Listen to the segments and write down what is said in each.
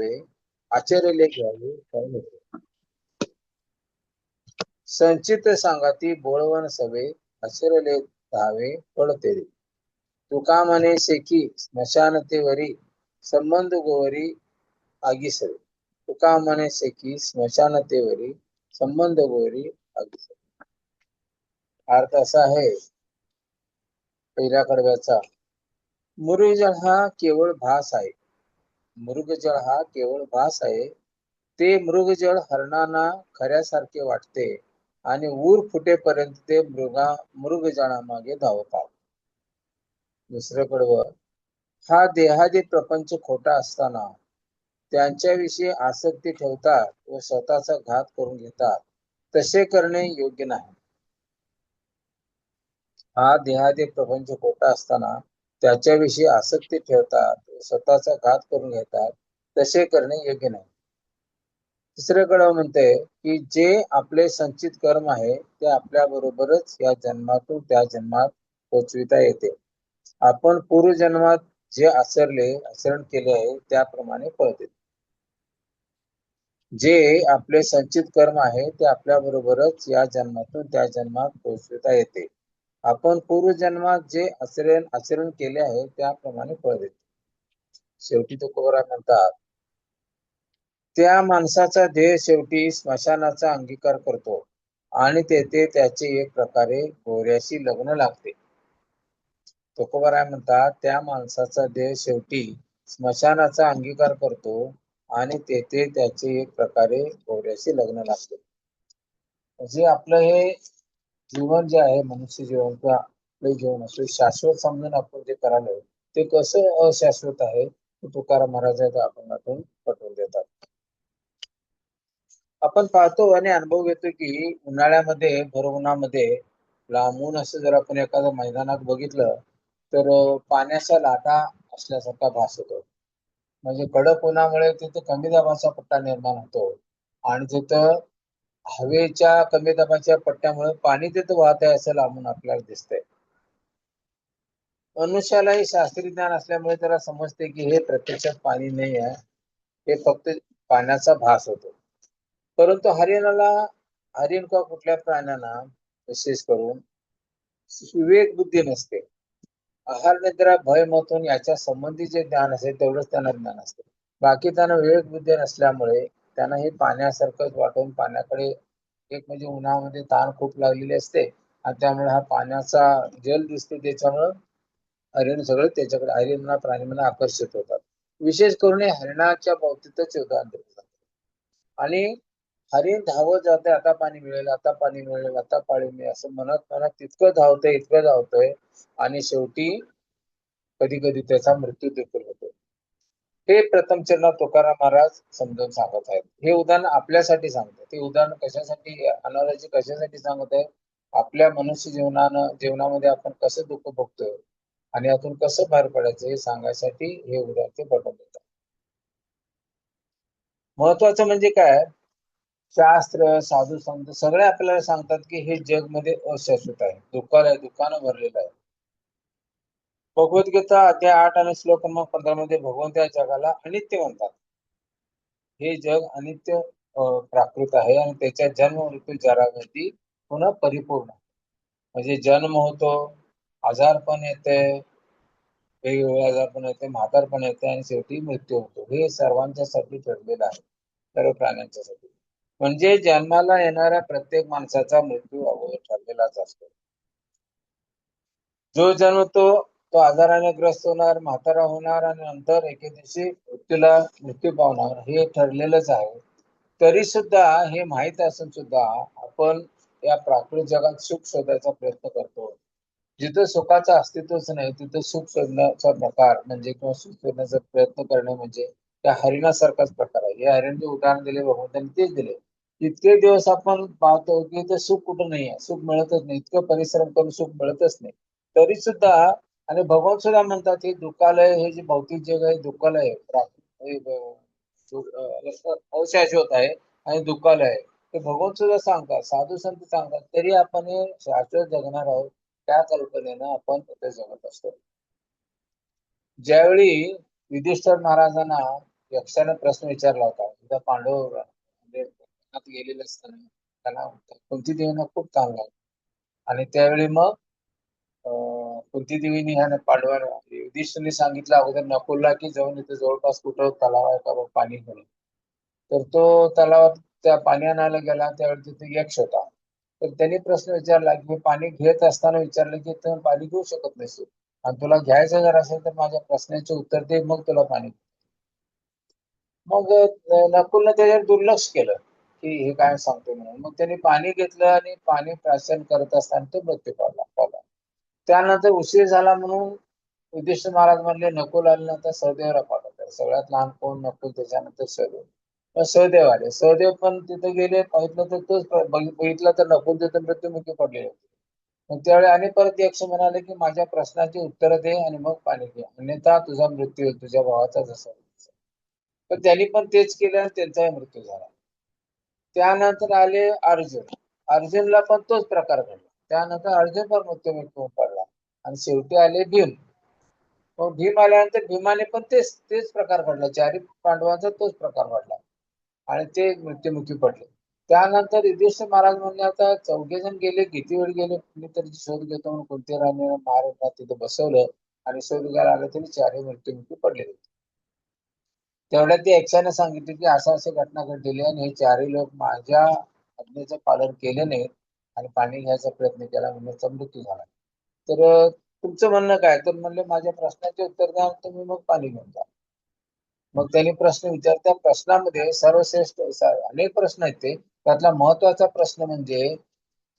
हवे आचरले घ्यावे फळ होते. संचित सांगाती बोळवण सवे आचरले धावे फळ तेरे. तुका म्हणे शेकी स्मशानतेवरी संबंध गोवरी आगीसवे. तुका म्हणे शेकी स्मशानतेवरी संबंध गोवरी आगीसवे. अर्थ असा आहे पहिल्या कडव्याचा, मृगजळ हा केवळ भास आहे. मृगजळ हा केवळ भास आहे. ते मृगजळ हरणांना खऱ्यासारखे वाटते आणि ऊर फुटेपर्यंत ते मृगजळामागे धावतात. दुसरं कडवं, हा देहादी प्रपंच खोटा असताना त्यांच्याविषयी आसक्ती ठेवतात व स्वतःचा घात करून घेतात, तसे करणे योग्य नाही. हा देहादी प्रपंच खोटा असताना त्याच्याविषयी आसक्ती ठेवतात व स्वतःचा घात करून घेतात, तसे करणे योग्य नाही. तिसरे कडव म्हणते की जे आपले संचित कर्म आहे ते आपल्या बरोबरच या जन्मातून त्या जन्मात पोचविता येते. आपण पूर्वजन्मात जे आचरण केले आहे त्याप्रमाणे फळ देते. जे आपले संचित कर्म आहे ते आपल्या बरोबरच या जन्मातून त्या जन्मात पोचविता येते. आपण पूर्वजन्मात जे आचरण केले आहे त्याप्रमाणे फळ देते. शेवटी तुकोबरा म्हणतात, त्या माणसाचा देह शेवटी स्मशानाचा अंगीकार करतो आणि तेथे त्याचे एक प्रकारे गोऱ्याशी लग्न लागते. तुकोबराय म्हणतात, त्या माणसाचा देह शेवटी स्मशानाचा अंगीकार करतो आणि तेथे त्याचे एक प्रकारे गोऱ्याशी लग्न लागते. म्हणजे आपलं हे जीवन जे आहे, मनुष्य जीवन किंवा आपले जीवन असो, शाश्वत समजून आपण जे करायला ते कसं अशाश्वत आहे तुकाराम महाराजांच्या अभंगातून पटवून देतात. आपण पाहतो आणि अनुभव घेतो की उन्हाळ्यामध्ये भर उन्हामध्ये लांबून असं जर आपण एखाद्या मैदानात बघितलं तर पाण्याच्या लाटा असल्यासारखा भास होतो. म्हणजे कडक उन्हामुळे तिथे कमी दाबाचा पट्टा निर्माण होतो आणि तिथं हवेच्या कमी दाबाच्या पट्ट्यामुळे पाणी तिथं वाहत आहे असं लांबून आपल्याला दिसतंय. मनुष्यालाही शास्त्रीय ज्ञान असल्यामुळे त्याला समजते की हे प्रत्यक्षात पाणी नाही आहे, हे फक्त पाण्याचा भास होतो. परंतु हरिण किंवा कुठल्या प्राण्यांना विशेष करून विवेक बुद्धी नसते. आहार निद्रा भय मथून याच्या संबंधी जे ज्ञान असेल तेवढंच त्यांना ज्ञान असते. बाकी त्यांना विवेक बुद्धी नसल्यामुळे त्यांना हे पाण्यासारखंच वाटून पाण्याकडे एक म्हणजे उन्हामध्ये ताण खूप लागलेली असते आणि त्यामुळे हा पाण्याचा जल दिसतो, त्याच्यामुळं हरिण सगळं त्याच्याकडे हरिण प्राणी म्हणून आकर्षित होतात. विशेष करून हरिणाच्या बाबतीतच उदाहरण देतात. आणि हरिण धावत जाते, आता पाणी मिळेल, आता पाणी मिळेल, आता पाणी मिळेल असं म्हणत म्हणत इतकं धावतंय आणि शेवटी कधी कधी त्याचा मृत्यू देखील होतो. हे प्रथम चरणात तुकाराम महाराज समजावून सांगत आहेत. हे उदाहरण आपल्यासाठी सांगतात. ते उदाहरण कशासाठी, अनारोग्य कशासाठी सांगत आहे, आपल्या मनुष्य जीवनामध्ये आपण कसं दुःख भोगतोय आणि यातून कसं बाहेर पडायचं हे सांगायसाठी हे उदाहरण ते पटवून देतात. महत्वाचं म्हणजे काय, शास्त्र साधू संत सगळे आपल्याला सांगतात की हे जग मध्ये अशाश्वत आहे, दुःखानं भरलेलं आहे. भगवद्गीता अध्याय 8 आणि श्लोक क्रमांक 15 मध्ये भगवंत या जगाला अनित्य म्हणतात. हे जग अनित्य प्राकृत आहे आणि त्याच्या जन्म मृत्यू जरावरती पुन्हा परिपूर्ण. म्हणजे जन्म होतो, आजारपण येते, वेगवेगळे आजारपण येते, म्हातारपण येते आणि शेवटी मृत्यू होतो. हे सर्वांच्यासाठी ठरलेलं आहे, सर्व प्राण्यांच्यासाठी. म्हणजे जन्माला येणाऱ्या प्रत्येक माणसाचा मृत्यू अगोदर ठरलेलाच असतो. जो जन्मतो तो आजाराने ग्रस्त होणार, म्हातारा होणार आणि नंतर एके दिवशी मृत्यू पावणार, हे ठरलेलंच आहे. तरी सुद्धा हे माहीत असून सुद्धा आपण या प्राकृत जगात सुख शोधायचा प्रयत्न करतो. जिथं सुखाचं अस्तित्वच नाही तिथं सुख शोधण्याचा प्रकार म्हणजे किंवा सुख शोधण्याचा प्रयत्न करणे म्हणजे त्या हरिणासारखाच प्रकार आहे. हे हरिण जे उदाहरण दिले भगवंतांनी तेच दिले. इतके दिवस आपण पाहतो की इथं सुख कुठं नाही आहे, सुख मिळतच नाही, इतकं परिश्रम करून सुख मिळतच नाही. तरी सुद्धा आणि भगवान सुद्धा म्हणतात हे दुःखालय, हे जे भौतिक जग आहे दुःखालय अशाश्वत आहे आणि दुःखालय आहे. ते भगवान सुद्धा सांगतात, साधू संत सांगतात, तरी आपण हे शाश्वत जगणार आहोत त्या कल्पनेनं आपण तिथे जगत असतो. ज्यावेळी युधिष्ठिर महाराजांना यक्षाने प्रश्न विचारला होता. एकदा पांडव म्हणजे वनात गेलेले असताना त्याला कुंती देवीनं खूप ताण लागला आणि त्यावेळी मग कुंती देवीने ह्या पांडवांना युधिष्ठिरने सांगितलं अगोदर नकुलला की जाऊन इथे जवळपास कुठं तलाव आहे का बघ पाणी घेऊन. तर तो तलावात त्या पाणी आणायला गेला त्यावेळी तिथे यक्ष होता. तर त्यांनी प्रश्न विचारला की पाणी घेत असताना विचारलं की तू पाणी घेऊ शकत नाहीस तू. आणि तुला घ्यायचं जर असेल तर माझ्या प्रश्नाचे उत्तर दे मग तुला पाणी. मग नकुलने त्याच्यावर दुर्लक्ष केलं की हे काय सांगतोय म्हणून. मग त्यांनी पाणी घेतलं आणि पाणी प्राशन करत असताना तो मृत्यू पावला. त्यानंतर उशीर झाला म्हणून युधिष्ठिर महाराज म्हणले नकुल आले नंतर सहदेवला पाठवतात. सगळ्यात लहान कोण नकुल त्याच्यानंतर सहदेव. मग सहदेव आले. सहदेव पण तिथे गेले पाहिलं तर तोच बघितलं तर नकुल तिथे मृत्युमुखी पडलेले होते. मग त्यावेळी आणि परत यक्ष म्हणाले की माझ्या प्रश्नाची उत्तर दे आणि मग पाणी घे अन्यथा तुझा मृत्यू होईल तुझ्या भावाचा जसा. तर त्यांनी पण तेच केलं आणि त्यांचाही मृत्यू झाला. त्यानंतर आले अर्जुन. अर्जुनला पण तोच प्रकार घडला. त्यानंतर अर्जुन पण मृत्युमुखी पडला आणि शेवटी आले भीम. मग भीम आल्यानंतर भीमाने पण तेच तेच प्रकार घडला. चारी पांडवांचा तोच प्रकार घडला आणि ते मृत्युमुखी पडले. त्यानंतर युधिष्ठिर महाराज म्हणले आता चौघे जण गेले किती वेळ गेले कुणीतरी शोध घेतो म्हणून कोणत्या राणीने महाराजांना तिथे बसवलं आणि शोध घ्यायला आलं तरी चारही मृत्युमुखी पडले होते. तेवढ्यात ते यक्षाने सांगितले की असं असं घटना घडलेली आणि हे चारही लोक माझ्या आज्ञेचं पालन केले नाहीत आणि पाणी घ्यायचा प्रयत्न केला म्हणून त्यांचा मृत्यू झाला. तर तुमचं म्हणणं काय? तर म्हणले माझ्या प्रश्नाचे उत्तर द्या तुम्ही मग पाणी घेऊन जा. मग त्यांनी प्रश्न विचार त्या प्रश्नामध्ये सर्वश्रेष्ठ अनेक प्रश्न आहेत ते त्यातला महत्वाचा प्रश्न म्हणजे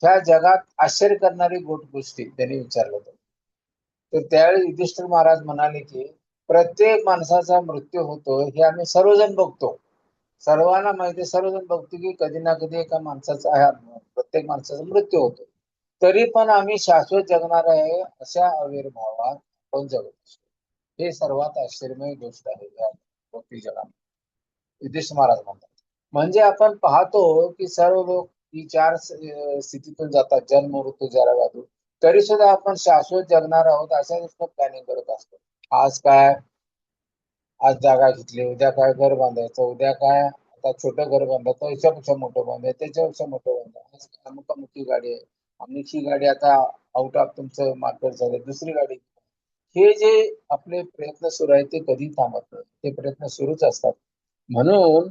ह्या जगात आश्चर्य करणारी गोष्टी त्यांनी विचारलं होतं. तर त्यावेळी युधिष्ठिर महाराज म्हणाले की प्रत्येक माणसाचा मृत्यू होतो हे आम्ही सर्वजण बघतो. सर्वांना माहिती सर्वजण बघतो की कधी ना कधी एका माणसाचा प्रत्येक माणसाचा मृत्यू होतो. तरी पण आम्ही शाश्वत जगणार आहे अशा आविर्भावात आपण जगत असतो. हे सर्वात आश्चर्यमय गोष्ट आहे या भौतिक जगात. युधिष्ठिर महाराज म्हणतात. म्हणजे आपण पाहतो की सर्व लोक ही चार स्थितीतून जातात जन्म मृत्यू जरा व्याधी. तरी सुद्धा आपण शाश्वत जगणार आहोत अशा गोष्ट प्लॅनिंग करत असतो. आज काय आज जागा घेतली उद्या काय घर बांधायचं उद्या काय आता छोटं घर बांधायचं याच्यापेक्षा मोठं बांधायचं त्याच्यापेक्षा मोठं बांधायचं अमुकामुखी गाडी आहे अमुक ही गाडी आता आउट ऑफ तुमचं मार्केट झालं दुसरी गाडी. हे जे आपले प्रयत्न सुरू आहेत ते कधी थांबत नाही ते प्रयत्न सुरूच असतात. म्हणून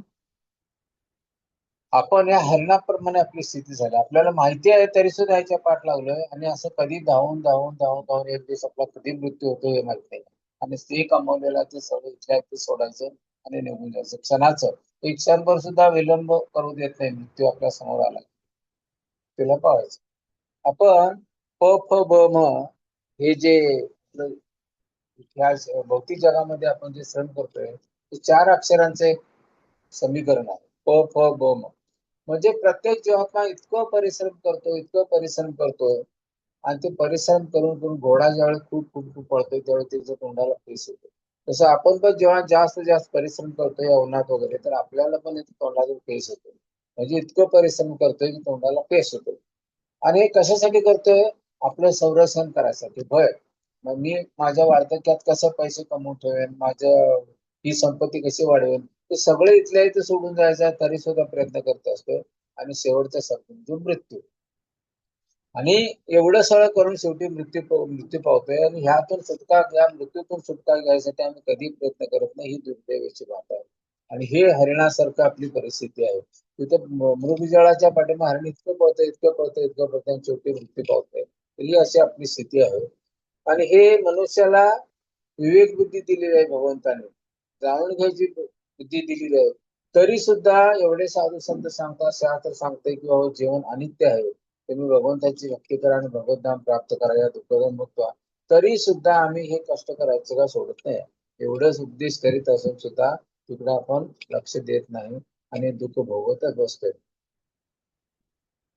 आपण या हरणाप्रमाणे आपली स्थिती झाली आपल्याला माहिती आहे तरी सुद्धा याच्या पाठ लागलोय आणि असं कधी धावून धावून धावून धावून एक दिवस आपला कधी मृत्यू होतो हे माहित नाही. आणि ते कमवलेला ते सगळं इथल्या ते सोडायचं आणि निघून जायचं क्षणाचं एक क्षणभर सुद्धा विलंब करू देत नाही मृत्यू आपल्या समोर आला तिला पाहायचं. आपण प फ ब म हे जे ह्या भौतिक जगामध्ये आपण जे सण करतोय ते चार अक्षरांचं एक समीकरण आहे प फ ब म. म्हणजे प्रत्येक जेव्हा इतकं परिश्रम करतो इतकं परिश्रम करतोय आणि ते परिश्रम करून करून घोडा ज्यावेळी खूप खूप खूप पळतोय त्यावेळी त्याच्या तोंडाला फेस येतो. तसं आपण पण जेव्हा जास्त जास्त परिश्रम करतोय या उन्हात वगैरे तर आपल्याला पण तोंडाला फेस येतो. म्हणजे इतकं परिश्रम करतोय की तोंडाला फेस येतो. आणि हे कशासाठी करतोय आपलं संरक्षण करायसाठी भय. मग मी माझ्या वार्धक्यात कसं पैसे कमवून ठेवेन माझं ही संपत्ती कशी वाढवेल ते सगळे इथल्या इथे सोडून जायचं तरी सुद्धा प्रयत्न करत असतो. आणि शेवटचा शब्द म्हणजे मृत्यू. आणि एवढं सगळं करून शेवटी मृत्यू पावतोय आणि ह्यातून सुटका या मृत्यूतून सुटका घ्यायसाठी आम्ही कधी प्रयत्न करत नाही ही दुर्दैवाची बाब आहे. आणि हे हरिणासारखं आपली परिस्थिती आहे. तिथं मृगजळाच्या पाठीमा हरिण इतकं पळतंय इतकं पळतंय इतकं पळतंय आणि शेवटी मृत्यू पावतोय. ही अशी आपली स्थिती आहे. आणि हे मनुष्याला विवेक बुद्धी दिलेली आहे भगवंताने जाणून घ्यायची बुद्धी दिलेली आहे. तरी सुद्धा एवढे साधू संत सांगतात शास्त्र सांगते की बाबा जीवन अनित्य आहे तुम्ही भगवंताची भक्ती करा आणि भगवतधाम प्राप्त करा या दुःखदून मुक्त व्हा. तरी सुद्धा आम्ही हे कष्ट करायचं का सोडत नाही. एवढंच उपदेश करीत असून सुद्धा तिकडे आपण लक्ष देत नाही आणि दुःख भोगतच बसतोय.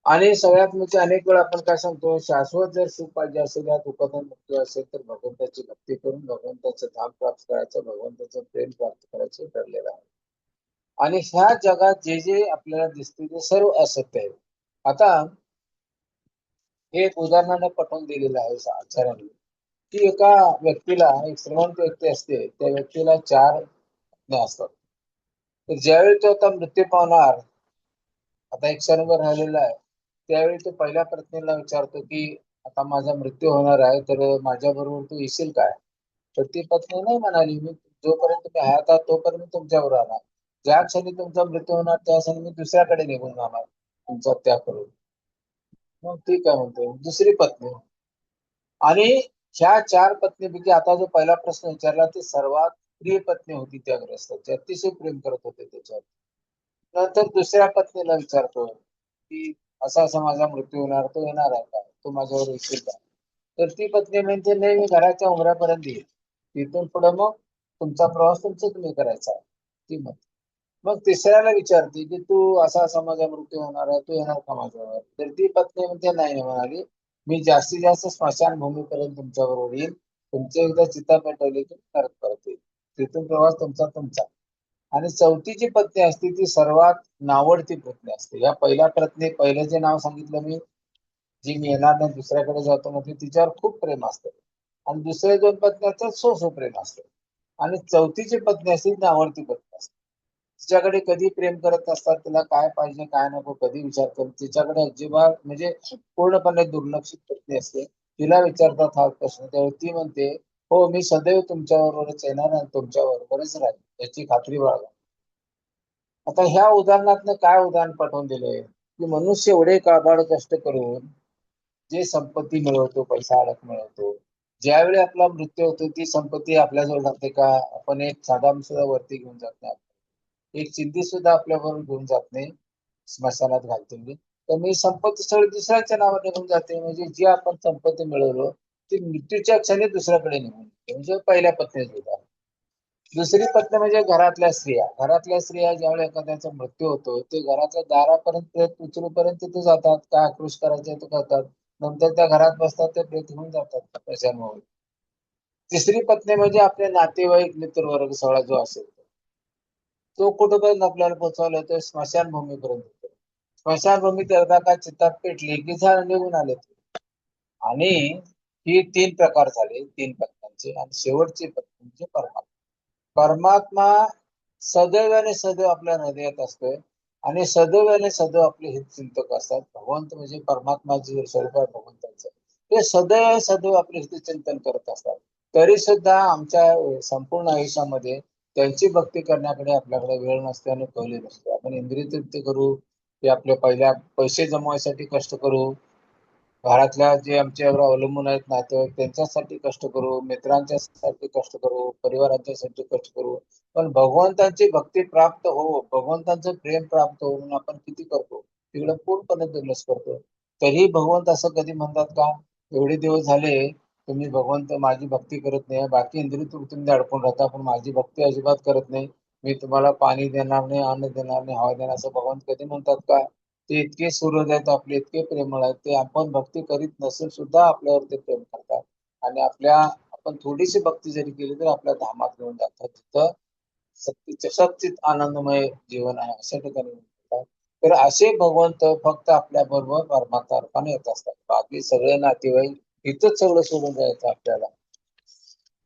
आणि सगळ्यात म्हणजे अनेक वेळा आपण काय सांगतो शाश्वत जर सुख पाहिजे असेल या दुःखातून मुक्ती असेल तर भगवंताची भक्ती करून भगवंताचं धाम प्राप्त करायचं भगवंताचं प्रेम प्राप्त करायचं ठरलेलं आहे. आणि ह्या जगात जे जे आपल्याला दिसते ते सर्व असत्य आहे. आता हे एक उदाहरणाने पटवून दिलेलं आहे आचार्यांनी की एका व्यक्तीला एक श्रीमंत व्यक्ती असते त्या व्यक्तीला चार पत्नी असतात. तर ज्यावेळी तो आता मृत्यू पावणार, आता एक क्षणभर राहिलेला आहे, त्यावेळी तो पहिल्या पत्नीला विचारतो की आता माझा मृत्यू होणार आहे, तर माझ्या बरोबर तू येशील काय? तर ती पत्नी नाही म्हणाली, मी जोपर्यंत तुम्ही आहात तोपर्यंत मी तुमच्याबरोबर राहणार. ज्या क्षणी तुमचा मृत्यू होणार त्या क्षणी मी दुसऱ्याकडे निघून जाणार तुमचा त्याग करून. मग ती काय म्हणते, दुसरी पत्नी. आणि ह्या चार पत्नीपैकी आता जो पहिला प्रश्न विचारला ती सर्वात प्रिय पत्नी होती त्या ग्रस्ताची, अतिशय प्रेम करत होते त्याच्यावर. नंतर दुसऱ्या पत्नीला विचारतो की असा असा माझा मृत्यू होणार, तो येणार आहे का, तो माझ्यावर येशील का? तर ती पत्नी म्हणते नाही, मी घराच्या उमऱ्यापर्यंत येईल, तिथून पुढे मग तुमचा प्रवास तुमचा तुम्ही करायचा आहे, ती म्हणते. मग तिसऱ्याला विचारते की तू असा असा माझा मृत्यू होणार आहे, तू येणार का माझ्यावर? तर ती पत्नी म्हणते नाही, म्हणाली मी जास्तीत जास्त स्मशानभूमीपर्यंत तुमच्या बरोबर येईल, तुमची एकदा चिता पेटवली की परत परत येईल, तिथून प्रवास तुमचा तुमचा. आणि चौथी जी पत्नी असते ती सर्वात नावडती पत्नी असते. या पहिल्या पत्नी, पहिलं जे नाव सांगितलं मी, जी मी येणार नाही दुसऱ्याकडे जातो म्हणजे तिच्यावर खूप प्रेम असतं. आणि दुसऱ्या दोन पत्न्यांचं सो प्रेम असतं. आणि चौथीची पत्नी असते ती आवडती पत्नी असते. तिच्याकडे कधी प्रेम करत नसतात, तिला काय पाहिजे काय नको कधी विचार करत, तिच्याकडे अजिबात म्हणजे पूर्णपणे दुर्लक्षित पत्नी असते. तिला विचारतात हा प्रश्न, त्यावेळी ती म्हणते हो, मी सदैव तुमच्या बरोबरच येणार आणि तुमच्या बरोबरच राहील, याची खात्री बाळगा. आता ह्या उदाहरणातनं काय उदाहरण पाठवून दिलंय की मनुष्य एवढे काबाड कष्ट करून जे संपत्ती मिळवतो, पैसा अडक मिळवतो, ज्यावेळी आपला मृत्यू होतो ती संपत्ती आपल्याजवळ राहते का? आपण एक साधा सुद्धा वरती घेऊन जात नाही, एक चिंधी सुद्धा आपल्याबरोबर घेऊन जात नाही स्मशानात घालतो मी. तर मी संपत्ती सगळी दुसऱ्याच्या नावाने निघून जाते, म्हणजे जी आपण संपत्ती मिळवलो ती मृत्यूच्या क्षणी दुसऱ्याकडे निघून जाते. म्हणजे पहिल्या पत्नीचं उदाहरण. दुसरी पत्नी म्हणजे घरातल्या स्त्रिया. घरातल्या स्त्रिया ज्यावेळी एखाद्याचा मृत्यू होतो, ते घराच्या दारापर्यंत प्रेत उचलूपर्यंत तिथे जातात. काय आक्रोश करायचे ते करतात. नंतर त्या घरात बसतात, ते प्रेत घेऊन जातात कशामुळे. तिसरी पत्नी म्हणजे आपले नातेवाईक, मित्रवर्ग सगळा जो असेल तो कुठेपर्यंत आपल्याला पोहोचवला येतो, स्मशानभूमीपर्यंत येतो. स्मशानभूमीत एकदा का चिता पेटली की झालं, निघून आले ते. आणि ही तीन प्रकार झाले, तीन पत्न्यांचे. आणि शेवटची पत्नी म्हणजे परमात्मा. परमात्मा सदैवाने सदैव आपल्या हृदयात असतोय आणि सदैवाने सदैव आपले हितचिंतक असतात. भगवंत म्हणजे परमात्माचे स्वरूप आहे भगवंताचं, ते सदैव सदैव आपले हितचिंतन करत असतात. तरी सुद्धा आमच्या संपूर्ण आयुष्यामध्ये त्यांची भक्ती करण्याकडे आपल्याकडे वेळ नसते आणि कौली नसते. आपण इंद्रिय तृप्ती करू, ते आपल्या पहिल्या पैसे जमवायसाठी कष्ट करू, घरातल्या जे आमच्यावर अवलंबून आहेत नातेवाईक त्यांच्यासाठी कष्ट करू, मित्रांच्यासाठी कष्ट करू, परिवारांच्यासाठी कष्ट करू, पण भगवंताची भक्ती प्राप्त हो, भगवंताचं प्रेम प्राप्त हो म्हणून आपण किती करतो, तिकडे पूर्णपणे दुर्लक्ष करतो. तरी भगवंत असं कधी म्हणतात का, एवढे दिवस झाले तुम्ही भगवंत माझी भक्ती करत नाही, बाकी इंद्रिय तृप्तीमध्ये अडकून राहता पण माझी भक्ती अजिबात करत नाही, मी तुम्हाला पाणी देणार नाही, अन्न देणार नाही, हवा देणार, असं भगवंत कधी म्हणतात का? ते इतके सुहृद आहेत आपले, इतके प्रेमळ आहेत, ते आपण भक्ती करीत नसून सुद्धा आपल्यावर ते प्रेम करतात. आणि आपल्या आपण थोडीशी भक्ती जरी केली तर आपल्या धामात घेऊन जातात, तिथं सत्तेच्या सच्चित आनंदमय जीवन आहे अशा ठिकाणी म्हणतात. तर असे भगवंत फक्त आपल्या बरोबर परमात्मा अर्पण येत असतात, बाकी सगळे नातेवाईक इथंच सगळं सोडून जायचं आपल्याला.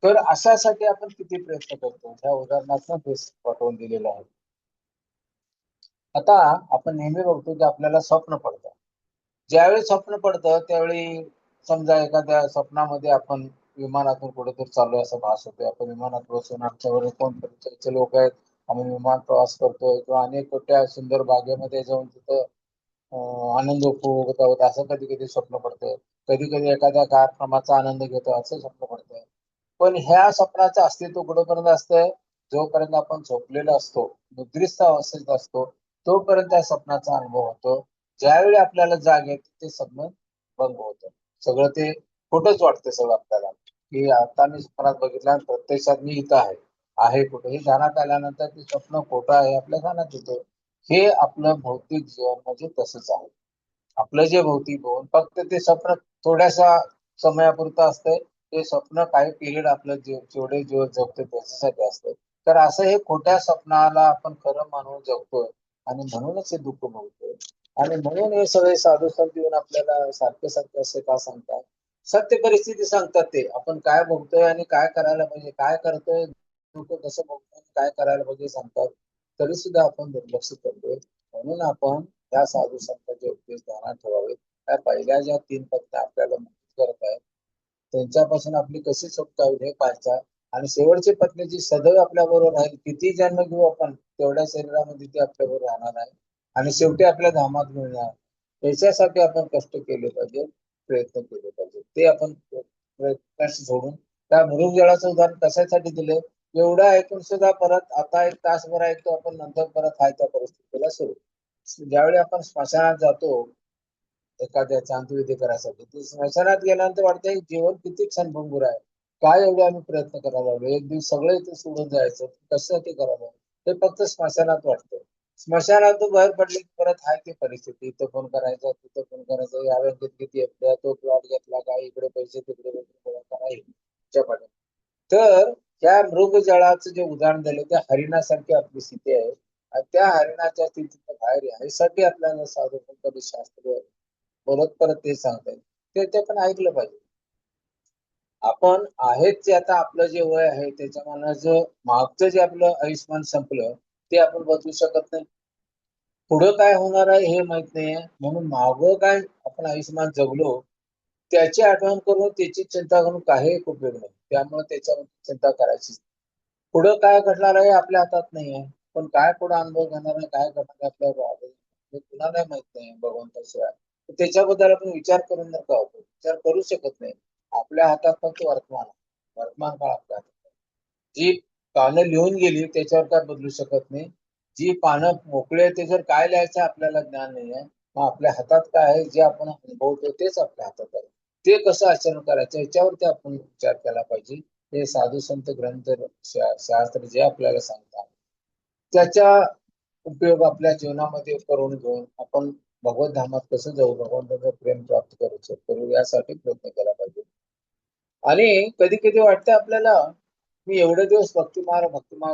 तर अशासाठी आपण किती प्रयत्न करतो, ह्या उदाहरणात ते पाठवून दिलेलं आहे. आता आपण नेहमी बघतो की आपल्याला स्वप्न पडतं. ज्यावेळी स्वप्न पडतं त्यावेळी समजा एखाद्या स्वप्नामध्ये आपण विमानातून कुठेतरी चाललोय असा भास होतोय. आपण विमानात बसून आमच्याबरोबर कोण परिचयाचे लोक आहेत. आम्ही विमान प्रवास करतोय किंवा अनेक मोठ्या सुंदर बागेमध्ये जाऊन तिथं आनंद उपभोगत आहोत असं कधी कधी स्वप्न पडतं. कधी कधी एखाद्या कार्यक्रमाचा आनंद घेतो असं स्वप्न पडतं. पण ह्या स्वप्नाचं अस्तित्व कुठेपर्यंत असतंय, जोपर्यंत आपण झोपलेलो असतो, निद्रिस्त अवस्थेत असतो, तोपर्यंत त्या स्वप्नाचा अनुभव होतो. ज्यावेळी आपल्याला जाग येते ते स्वप्न भंग होतं. सगळं ते खोटंच वाटतं सगळं आपल्याला, की आता मी स्वप्नात बघितलं आणि प्रत्यक्षात मी इथं आहे कुठे, हे ध्यानात आल्यानंतर ते स्वप्न खोटं आहे आपल्या ध्यानात येतं. हे आपलं भौतिक जीवन म्हणजे तसंच आहे. आपलं जे भौतिक भवन फक्त ते स्वप्न थोड्याशा समयापुरतं असतंय. ते स्वप्न काही पिरियड आपलं जेवढे दिवस जगतो त्याच्यासाठी असतं. तर असं हे खोट्या स्वप्नाला आपण खरं मानून जगतोय आणि म्हणूनच हे दुःख भोगतोय. आणि म्हणून हे सगळे साधू संत येऊन आपल्याला सारखे सारखे असे का सांगतात? सत्य परिस्थिती सांगतात ते. आपण काय भोगतोय आणि काय करायला पाहिजे, काय करतोय, दुःख कसं भोगतोय, काय करायला पाहिजे सांगतात. तरी सुद्धा आपण दुर्लक्ष करतोय. म्हणून आपण या साधू संतांचे उपदेश ध्यानात ठेवावे. त्या पहिल्या ज्या 3 पत्त्या आपल्याला मुक्त करत आहेत त्यांच्यापासून आपली कशी सुटका होईल हे पाहायचं. आणि शेवटची पत्नी जी सदैव आपल्या बरोबर राहील, किती जन्म घेऊ आपण तेवढ्या शरीरामध्ये ती आपल्या बरोबर राहणार आहे आणि शेवटी आपल्या धामात मिळणार. त्याच्यासाठी आपण कष्ट केले पाहिजे, प्रयत्न केले पाहिजे. ते आपण प्रयत्न सोडून त्या मृगजळाचं उदाहरण कशासाठी दिले, एवढं ऐकून सुद्धा परत आता 1 तासभर ऐकतो आपण, नंतर परत हाय त्या परिस्थितीला सुरू. ज्यावेळी आपण स्मशानात जातो एखाद्याचा अंत्यविधी करायसाठी, ते स्मशानात गेल्यानंतर वाटतंय जीवन किती क्षणभंगुर आहे. काय एवढे आम्ही प्रयत्न करायला लागलो, एक दिवस सगळं इथे सोडून जायचं, कशासाठी करायला? हे फक्त स्मशानात वाटतं. स्मशानातून बाहेर पडले की परत हाय ती परिस्थिती, इथं फोन करायचा, तिथं फोन करायचं, या बँकेत किती एफडी, तो प्लॉट घेतला काय, इकडे पैसे तिकडे गोळा करा. तर त्या मृगजळाचं जे उदाहरण दिलं त्या हरिणासारखी आपली स्थिती आहे. आणि त्या हरिणाच्या स्थितीतून बाहेर यासाठी आपल्याला साधू संत शास्त्र परत परत ते सांगतायत. ते पण ऐकलं पाहिजे. आपण आहेत जे आता आपलं जे वय आहे त्याच्या मानाचं मागचं जे आपलं आयुष्यमान संपलं ते आपण बदलू शकत नाही. पुढं काय होणार आहे हे माहित नाहीये. म्हणून मागं काय आपण आयुष्यमान जगलो त्याची आठवण करून त्याची चिंता करून काही उपयोग नाही. त्यामुळे त्याच्यावर चिंता करायची. पुढं काय घडणार आहे आपल्या हातात नाहीये. पण काय पुढे अनुभव घेणार आहे, काय घडणार आहे आपल्याला हे कुणालाही माहित नाही भगवंताशिवाय. त्याच्याबद्दल आपण विचार करून नका होतो. विचार करू शकत नाही. आपल्या हातात फक्त वर्तमान आहे. वर्तमान काळ आपल्या हातात आहे. जी पानं लिहून गेली त्याच्यावर काय बदलू शकत नाही. जी पानं मोकळी आहे त्याच्यावर काय लिहायचं आपल्याला ज्ञान नाहीये. मग आपल्या हातात काय आहे जे आपण अनुभवतो तेच आपल्या हातात आहे. ते कसं आचरण करायचं याच्यावरती आपण विचार केला पाहिजे. हे साधू संत ग्रंथ शास्त्र जे आपल्याला सांगतात त्याचा उपयोग आपल्या जीवनामध्ये करून घेऊन आपण भगवत धामात कसं जाऊ, भगवंताचं प्रेम प्राप्त करू यासाठी प्रयत्न केला पाहिजे. आणि कधी कधी वाटतं आपल्याला मी एवढे दिवस भक्तिमार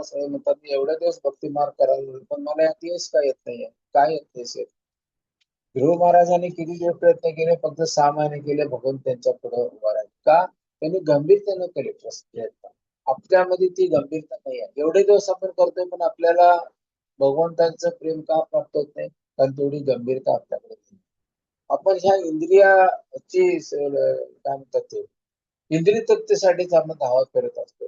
सगळे म्हणतात मी एवढे दिवस भक्तिमार करायला लागलो, पण मला यात यश काय येत नाहीये. काय येत नाही? ध्रुव महाराजांनी किती दिवस प्रयत्न केले, फक्त 6 महिने केले भगवंत त्यांच्या पुढे उभा राहिले. का? त्यांनी गंभीरतेनं केले प्रयत्न. आपल्यामध्ये ती गंभीरता नाही आहे. एवढे दिवस आपण करतोय पण आपल्याला भगवंतांचं प्रेम का प्राप्त होत नाही? कारण तेवढी गंभीरता आपल्याकडे नाही. आपण ह्या इंद्रियाची काय म्हणतात ते इंद्रिय तृप्तीसाठीच आपण धावत करत असतो.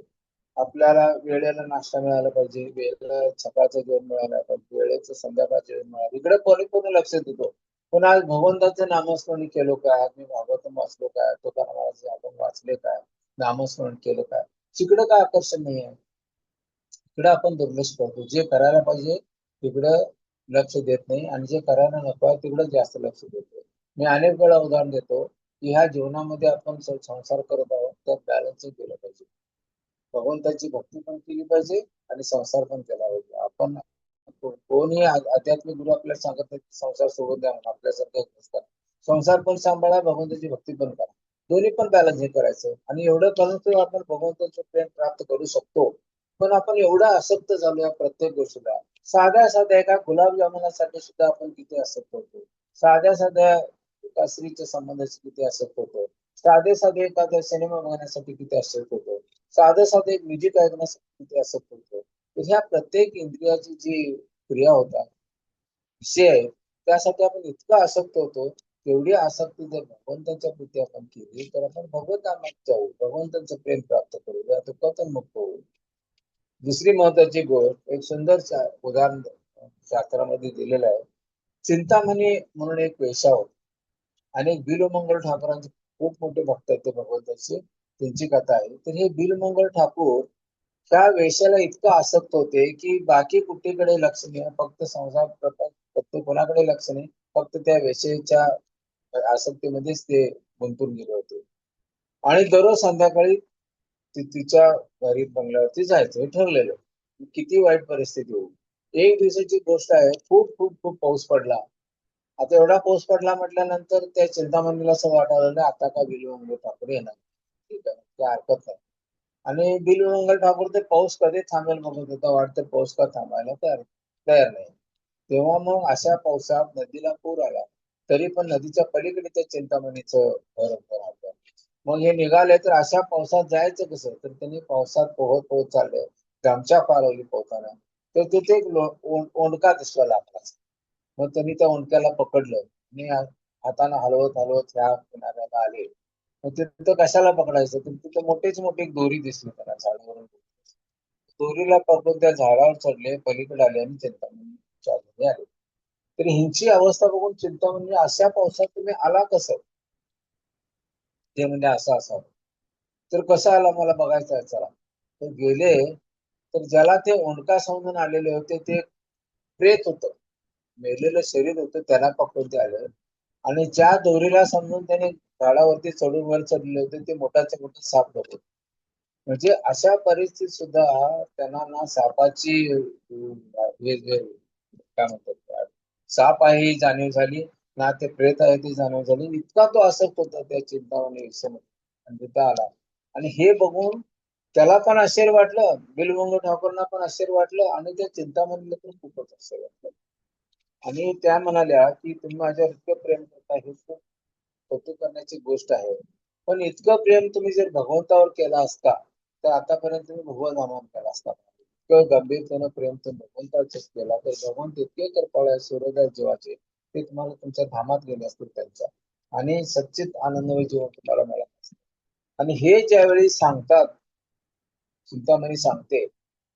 आपल्याला वेळेला नाश्ता मिळाला पाहिजे, वेळेला सकाळचं जेवण मिळालं पाहिजे, वेळेचं संध्याकाळचं जेवण मिळालं. इकडे परिपूर्ण लक्ष देतो. पण आज भगवंताचं नामस्मरण केलं काय? आज मी भागवतम वाचलो काय? तुकाराम महाराज आपण वाचले काय? नामस्मरण केलं काय? तिकडं काय आकर्षण नाही आहे. तिकडं आपण दुर्लक्ष करतो. जे करायला पाहिजे तिकडं लक्ष देत नाही आणि जे करायला नको आहे तिकडं जास्त लक्ष देतो. मी अनेक वेळा उदाहरण देतो की ह्या जीवनामध्ये आपण संसार करत आहोत त्यात बॅलन्सिंग केलं पाहिजे. भगवंताची भक्ती पण केली पाहिजे आणि संसार पण केला पाहिजे. आपण कोणी आध्यात्मिक गुरु आपल्याला सांगत नाही संसार सोडून द्या म्हणून आपल्यासारखं नसतात. संसार पण सांभाळा, भगवंताची भक्ती पण करा. दोन्ही पण बॅलन्स हे करायचं आणि एवढं करून तर आपण भगवंताचं प्रेम प्राप्त करू शकतो. पण आपण एवढा आसक्त झालो प्रत्येक गोष्टीला. साध्या साध्या एका गुलाबजामुनासाठी सुद्धा आपण किती आसक्त होतो. साध्या साध्या एका स्त्रीच्या संबंधाशी किती आसक्त होतो. साधे साधे एखाद्या सिनेमा बघण्यासाठी किती आसक्त होतो. साधं साधं एक म्युझिक ऐकण्यासाठी किती आसक्त होतो. तर ह्या प्रत्येक इंद्रियाची जी क्रिया होतात, विषय आहे त्यासाठी आपण इतका आसक्त होतो. तेवढी आसक्ती जर भगवंताच्या प्रती आपण केली तर आपण भगवंतांना जाऊ, भगवंतांचं प्रेम प्राप्त करू, या दुःखातून मुक्त होऊ. दुसरी महत्वाची गोष्ट एक सुंदर उदाहरण शास्त्रामध्ये दिलेलं आहे. चिंतामणी म्हणून एक वेश्या होती आणि बिलोमंगल ठाकूरांचे खूप मोठे भक्त आहेत ते भगवंताचे. त्यांची कथा आहे. तर हे बिलमंगल ठाकूर त्या वेश्याला इतकं आसक्त होते की बाकी कुठेकडे लक्ष नाही, फक्त संसार फक्त कोणाकडे लक्ष नाही, फक्त त्या वेश्येच्या आसक्तीमध्येच ते गुंतून गेले होते. आणि दररोज संध्याकाळी तिच्या घरी बंगल्यावरती जायचं हे ठरलेलं. किती वाईट परिस्थिती होती. एक दिवसाची गोष्ट आहे, खूप खूप खूप पाऊस पडला. आता एवढा पाऊस पडला म्हटल्यानंतर त्या चिंतामणीला असं वाटायला लागलं आता काय बिलमंगल ठाकूर येणार. ठीक आहे, काय हरकत नाही. आणि बिलमंगल ठाकूर ते पाऊस कधी थांबेल बघत होता. वाटतं पाऊस का थांबायला तयार तयार नाही. तेव्हा मग अशा पावसात नदीला पूर आला. तरी पण नदीच्या पलीकडे त्या चिंतामणीचं घर होतं. मग हे निघाले तर अशा पावसात जायचं कसं? तर त्यांनी पावसात पोहत पोहत चालले. आमच्या पारवली पोहताना तर तिथे एक ओंडका दिसला लाकडाचा. मग त्यांनी त्या ओंडक्याला पकडलं आणि हाताने हलवत हलवत ह्या किनाऱ्याला आले. मग तिथं कशाला पकडायचं, तर तिथं मोठीच मोठी एक दोरी दिसली त्याला झाडावरून. दोरीला पकडून त्या झाडावर चढले, पलीकडे आले आणि चिंतामणीच्या घरी आले. तर ह्यांची अवस्था बघून चिंतामणी, अशा पावसात तुम्ही आला कसं? ते म्हणजे असं असावं. तर कसं आला मला बघायचं आहे, चला. तर गेले, तर ज्याला ते ओंडका समजून आलेले होते ते प्रेत होतं, मेलेलं शरीर होतं, त्याला पकडून ते आले. आणि ज्या दोरीला समजून त्याने झाडावरती चढून वर चढले होते ते मोठाच्या मोठे साप होते. म्हणजे अशा परिस्थितीत सुद्धा त्यांना ना सापाची काय म्हणतात त्याला, साप आहे ही जाणीव झाली, ना ते प्रेत आहे ती जाणीव झाली. इतका तो आसक्त होता त्या चिंतामणी विषयामध्ये. आणि तिथं आला आणि हे बघून त्याला पण आश्चर्य वाटलं, बिलवंग ठाकूरांना पण आश्चर्य वाटलं आणि त्या चिंतामणीला पण खूपच आश्चर्य वाटलं. आणि त्या म्हणाल्या की तुम्ही माझ्यावर इतकं प्रेम करता, हे खूप कौतुक करण्याची गोष्ट आहे. पण इतकं प्रेम तुम्ही जर भगवंतावर केला असता तर आतापर्यंत तुम्ही भगवत आमान केला असता. इतकं गंभीरतेनं प्रेम तुम्ही भगवंताचंच केला तर भगवंत इतके कृपाळू आहे, सूर्योदय जीवाचे, ते तुम्हाला तुमच्या धामात गेले असतील त्यांच्या, आणि सच्चित आनंदमय जीवन तुम्हाला मिळालं असतं. आणि हे ज्यावेळी सांगतात, चिंतामणी सांगते,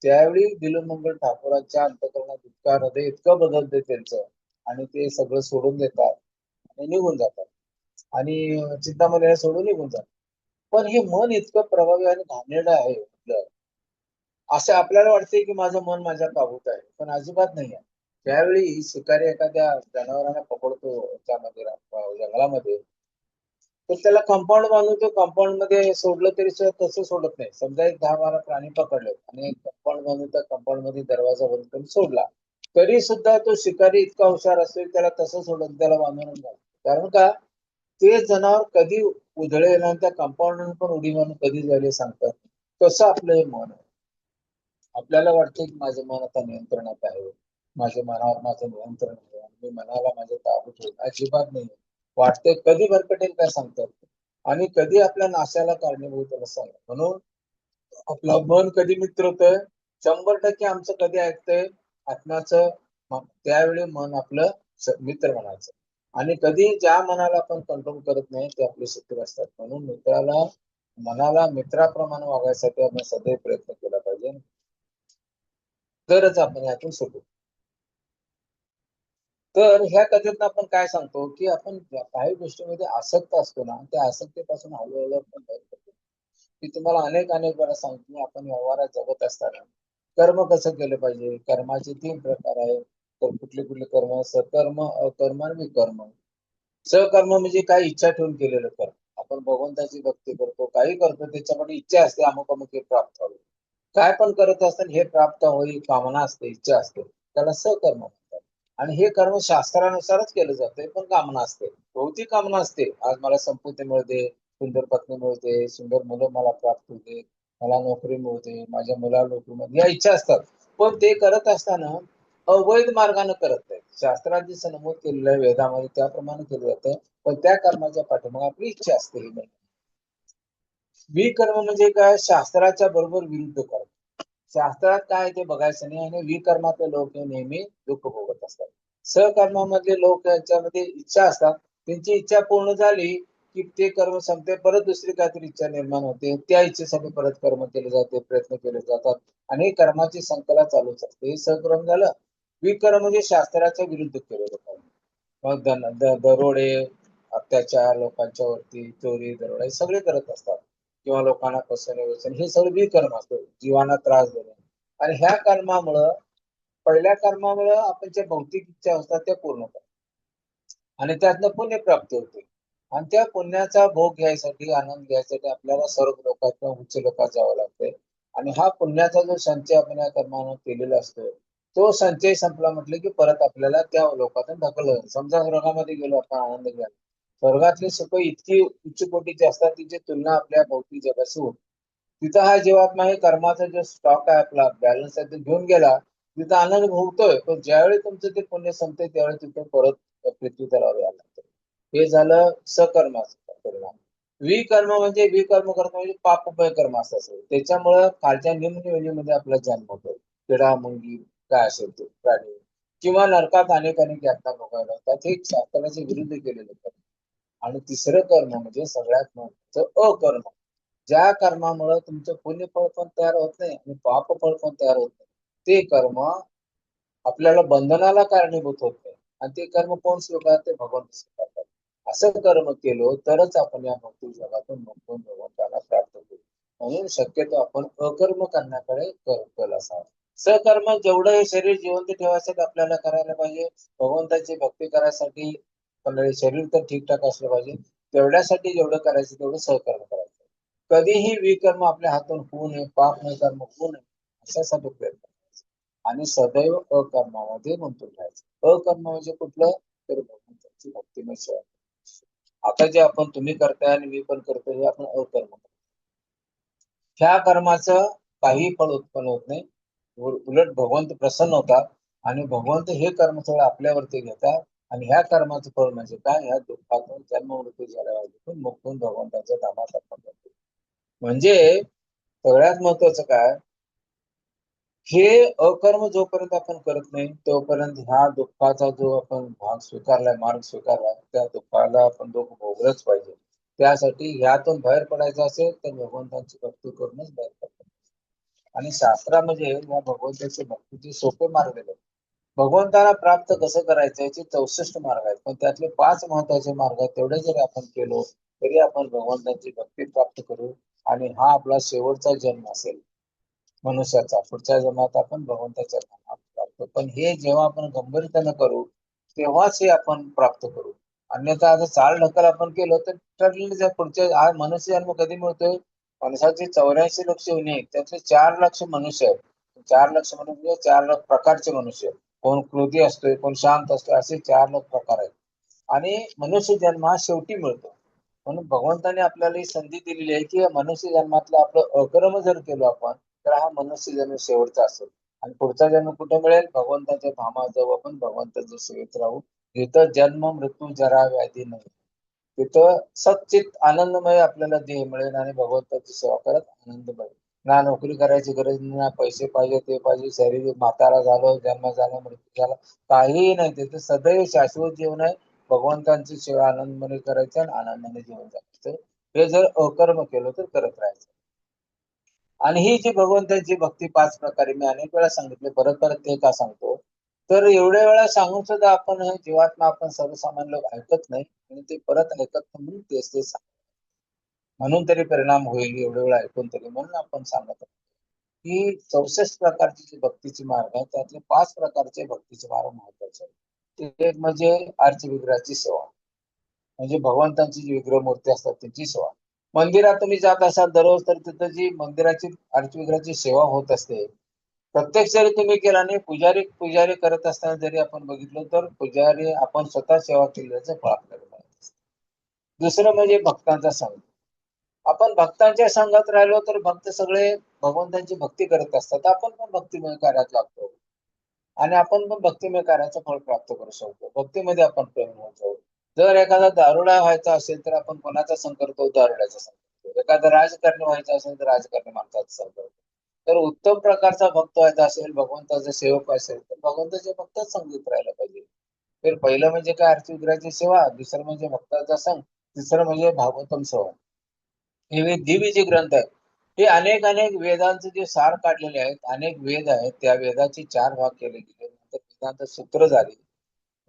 त्यावेळी बिल्वमंगल ठाकूरांच्या अंतःकरणात इतका हृदय इतकं बदलते त्यांचं, आणि ते सगळं सोडून देतात आणि निघून जातात. आणि चिंतामणीला सोडून निघून जातात. पण हे मन इतकं प्रभावी आणि घाणेरडं आहे आपलं. असं आपल्याला वाटतंय की माझं मन माझ्या काबूत आहे, पण अजिबात नाही आहे. ज्यावेळी शिकारी एखाद्या जनावरांना पकडतो त्यामध्ये जंगलामध्ये, तर त्याला कंपाऊंड बांधून तो कंपाऊंड मध्ये सोडलं तरी सुद्धा तसं सोडत नाही. समजा एक 10-12 प्राणी पकडले आणि कंपाऊंड बांधून त्या कंपाऊंड मध्ये दरवाजा बंद करून सोडला, तरी सुद्धा तो शिकारी इतका हुशार असेल त्याला तसं सोडत, त्याला बांधूनच घालतो. कारण का, ते जनावर कधी उधळेल आणि त्या कंपाऊंड पण उडी मारून कधी जाईल हे सांगतात. तसं आपलं हे मन आहे. आपल्याला वाटतं की माझं मन आता नियंत्रणात आहे, माझ्या मनावर माझं नियंत्रण आहे आणि मी मनाला माझ्या ताब्यात ठेवलं. अजिबात नाही. वाटतंय कधी भरकटेल काय सांगतात, आणि कधी आपल्या नाशाला कारणीभूत असं आहे. म्हणून आपलं मन कधी मित्र होतंय, 100% आमचं कधी ऐकतंय आत्म्याचं, मग त्यावेळी मन आपलं मित्र म्हणायचं. आणि कधी ज्या मनाला आपण कंट्रोल करत नाही ते आपले शत्रू असतात. म्हणून मनाला मित्राप्रमाणे वागायसाठी आपण सदैव प्रयत्न केला पाहिजे, तरच आपण यातून सुटू. तर ह्या कथेतनं आपण काय सांगतो, की आपण काही गोष्टीमध्ये आसक्त असतो ना, त्या आसक्तीपासून हळू-हळू आपण बाहेर पडतो. मी तुम्हाला अनेक वेळा सांगितलं, आपण व्यवहारात जगत असताना कर्म कसं केलं पाहिजे. कर्माचे 3 प्रकार आहेत. तर कुठले कर्म, सकर्म, अकर्म आणि विकर्म. सकर्म म्हणजे काही इच्छा ठेवून केलेलं कर्म. आपण भगवंताची भक्ती करतो, काही करतो त्याच्यामध्ये इच्छा असते अमुक-अमुक हे प्राप्त व्हावे. काय पण करत असताना हे प्राप्त होईल कामना असते, इच्छा असते. त्याला सकर्म म्हणतात. आणि हे कर्म शास्त्रानुसारच केलं जातंय, पण कामना असते. भौतिक कामना असते. आज मला संपत्ती मिळू दे, सुंदर पत्नी मिळू दे, सुंदर मुलं मला प्राप्त होऊ दे, मला नोकरी मिळू दे, माझ्या मुलाला नोकरी मिळू दे, या इच्छा असतात. पण ते करत असताना अवैध मार्गाने करत नाहीत. शास्त्रात जसं नमूद केलेलं आहे वेदामध्ये त्याप्रमाणे केलं जातं. पण त्या कर्माच्या पाठीमागे आपली इच्छा असते ही नाही. विकर्म म्हणजे काय, शास्त्राच्या बरोबर विरुद्ध कर्म. शास्त्रात काय आहे ते बघायचं नाही, आणि विकर्मातले लोक हे नेहमी दुःख भोगत असतात. सहकर्मामधले लोक यांच्यामध्ये इच्छा असतात, त्यांची इच्छा पूर्ण झाली की ते कर्म संपते, परत दुसरी काहीतरी इच्छा निर्माण होते, त्या इच्छेसाठी परत कर्म केले जाते, प्रयत्न केले जातात, आणि कर्माची संकला चालूच असते. हे सहकर्म झालं. विकर्म म्हणजे शास्त्राच्या विरुद्ध केलेलं कर्म. मग दरोडे, अत्याचार लोकांच्या वरती, चोरी, दरोडा हे सगळे करत असतात, किंवा लोकांना फसवणे हे सगळे विकर्म असतो, जीवांना त्रास देणे. आणि ह्या कर्मामुळं, पहिल्या कर्मामुळं आपण ज्या भौतिक इच्छा असतात त्या पूर्ण करतो, आणि त्यातनं पुण्य प्राप्त होते. आणि त्या पुण्याचा भोग घ्यायसाठी, आनंद घ्यायसाठी आपल्याला सर्व लोकात किंवा उच्च लोकात जावं लागतंय. आणि हा पुण्याचा जो संचय आपण या कर्मानं केलेला असतो, तो संचय संपला म्हटलं की परत आपल्याला त्या लोकातून ढकललं जातं. समजा स्वर्गामध्ये गेलो आपण आनंद घ्यायला, स्वर्गातली सुख इतकी उच्च कोटीची असतात तिची तुलना आपल्या भौतिक जगाशी होत. तिथं हा जीवात्मा हे कर्माचा जो स्टॉक आहे, आपला बॅलन्स आहे, तो घेऊन गेला, तिथं आनंद भोगतोय. पण ज्यावेळी तुमचं ते पुण्य संपते त्यावेळी तिथं परत पृथ्वी तलावर यायला लागतं. हे झालं सकर्माचा परिणाम. विकर्म म्हणजे, विकर्म कर्म म्हणजे पापमय कर्म असं असेल, त्याच्यामुळं खालच्या निम्न योनीमध्ये आपला जन्म होतो. किडा, मुंगी, काय असेल ते प्राणी, किंवा नरकात अनेक यातना भोगायला होतात, हे शास्त्राच्या विरुद्ध केलेलं कर्म. आणि तिसरं कर्म म्हणजे सगळ्यात महत्वाचं अकर्म. ज्या कर्मामुळे तुमचं पुण्यफळ पण तयार होत नाही आणि पापफळ पण तयार होत नाही, ते कर्म आपल्याला बंधनाला कारणीभूत होत नाही. आणि ते कर्म कोण स्वीकारते? भगवंत स्वीकारतात. असं कर्म केलं तरच आपण या भौतिक जगातून मुक्त भगवंताला प्राप्त करू. म्हणून शक्यतो आपण अकर्म करण्याकडे कल असावा. सकर्म जेवढं हे शरीर जिवंत ठेवायसाठी आपल्याला करायला पाहिजे, भगवंताची भक्ती करायसाठी पण शरीर तर ठीकठाक असलं पाहिजे, तेवढ्यासाठी जेवढं करायचं तेवढं सहकर्म करायचं. कधीही विकर्म आपल्या हातून होऊ नये, पाप न कर्म होऊ नये, अशासाठी प्रयत्न करायचा. आणि सदैव अकर्मामध्ये गुंतून राहायचं. अकर्म म्हणजे कुठलं? तर भगवंताची भक्तिमय सेवा. आता जे आपण तुम्ही करताय आणि मी पण करतोय, हे आपण अकर्म करतो. ह्या कर्माचं काही फळ उत्पन्न होत नाही, उलट भगवंत प्रसन्न होतात आणि भगवंत हे कर्म सगळं आपल्यावरती घेतात. आणि ह्या कर्माचं फळ म्हणजे काय? ह्या दुःखातून जन्म मृत्यू झाल्यावर मुक्त होऊन भगवंताच्या धामात आपण जातो. म्हणजे सगळ्यात महत्वाचं काय? हे अकर्म जोपर्यंत आपण करत नाही तोपर्यंत ह्या दुःखाचा जो आपण भाग स्वीकारलाय, मार्ग स्वीकारलाय, त्या दुःखाला आपण दुःख भोगलंच पाहिजे. त्यासाठी ह्यातून बाहेर पडायचं असेल तर भगवंताची भक्ती करूनच बाहेर पडायचं. आणि शास्त्रामध्ये या भगवंताच्या भक्तीचे सोपे मार्ग दिले. भगवंताला प्राप्त कसं करायचं याचे 64 मार्ग आहेत, पण त्यातले 5 महत्वाचे मार्ग आहेत. तेवढे जरी आपण केलो तरी आपण भगवंताची भक्ती प्राप्त करू. आणि हा आपला शेवटचा जन्म असेल मनुष्याचा. पुढच्या जन्मात आपण भगवंताच्या धामात प्राप्त. पण हे जेव्हा आपण गंभीरतेनं करू तेव्हाच हे आपण प्राप्त करू. अन्यथा आता चाल ढकल आपण केलं तर ठरलेलं पुढच्या आज मनुष्य जन्म कधी मिळतोय? माणसाचे 84 लक्ष योनी आहेत, त्यातले 4 लक्ष मनुष्य आहेत. 4 लक्ष म्हणजे 4 लाख प्रकारचे मनुष्य. कोण क्रोधी असतोय, कोण शांत असतोय, असे 4 लाख प्रकार आहेत. आणि मनुष्य जन्म हा शेवटी मिळतो. म्हणून भगवंताने आपल्याला ही संधी दिलेली आहे की मनुष्य जन्मातलं आपलं अकर्म जर केलो आपण तर हा मनुष्य जन्म शेवटचा असेल. आणि पुढचा जन्म कुठे मिळेल? भगवंताच्या धामात जाऊ आपण, भगवंताच्या सेवेत राहू. जिथं जन्म मृत्यू जरा व्याधी नाही, तिथं सच्चित आनंदमय आपल्याला देह मिळेल आणि भगवंताची सेवा करत आनंद मिळेल. ना नोकरी करायची गरज नाही, ना पैसे पाहिजे, ते पाहिजे, शरीर म्हातारा झालं, जन्म झाला, मृत्यू झाला, काहीही नाही. तिथे सदैव शाश्वत जीवन आहे. भगवंतांची सेवा आनंदमय करायची आणि आनंदाने जीवन जगायचं. हे जर अकर्म केलं तर करत राहायचं. आणि ही जी भगवंताची भक्ती 5 प्रकारे मी अनेक वेळा सांगितले, परत परत ते का सांगतो? तर एवढ्या वेळा सांगून सुद्धा आपण हे जीवात्मा आपण सर्वसामान्य लोक ऐकत नाही आणि ते परत ऐकत नाही म्हणून तेच ते म्हणून तरी परिणाम होईल एवढ्या वेळा ऐकून तरी, म्हणून आपण सांगत आहोत की 64 प्रकारची जी भक्तीची मार्ग आहेत त्यातले 5 प्रकारचे भक्तीचे मार्ग महत्वाचे आहेत. ते एक म्हणजे अर्चविग्रहाची सेवा, म्हणजे भगवंतांची जी विग्रह मूर्ती असतात त्यांची सेवा. मंदिरात तुम्ही जात असाल दररोज तर तिथं जी मंदिराची अर्चविग्रहाची सेवा होत असते, प्रत्यक्ष जरी तुम्ही केला नाही, पुजारी पुजारी करत असताना जरी आपण बघितलं तर पुजारी आपण स्वतः सेवा केल्याचं फळ आपल्याला मिळत असतं. दुसरं म्हणजे भक्तांचा संघ. आपण भक्तांच्या संघात राहिलो तर भक्त सगळे भगवंतांची भक्ती करत असतात. आपण पण भक्तिमय कार्यात लागतो आणि आपण पण भक्तिमय कार्याचं फळ प्राप्त करू शकतो. भक्तीमध्ये आपण प्रेम होत जाऊ. जर एखादा दारुडा व्हायचा असेल तर आपण कोणाचा संग करतो? दारुड्याचा संग करतो. एखादा राजकारणी व्हायचा असेल तर राजकारणी माणसाचा संग करतो. तर उत्तम प्रकारचा भक्त व्हायचा असेल, भगवंताचा सेवक असेल तर भगवंताच्या भक्तच संगीत राहायला पाहिजे. तर पहिलं म्हणजे काय? अर्चविग्रहाची सेवा, दुसरं म्हणजे भक्ताचा संघ, तिसरं म्हणजे भागवतम श्रवण. हे दिव्य जे ग्रंथ आहेत हे अनेक अनेक वेदांचे जे सार काढलेले आहेत, अनेक वेद आहेत, त्या वेदाचे 4 भाग केले गेले. नंतर वेदांत सूत्र झाली,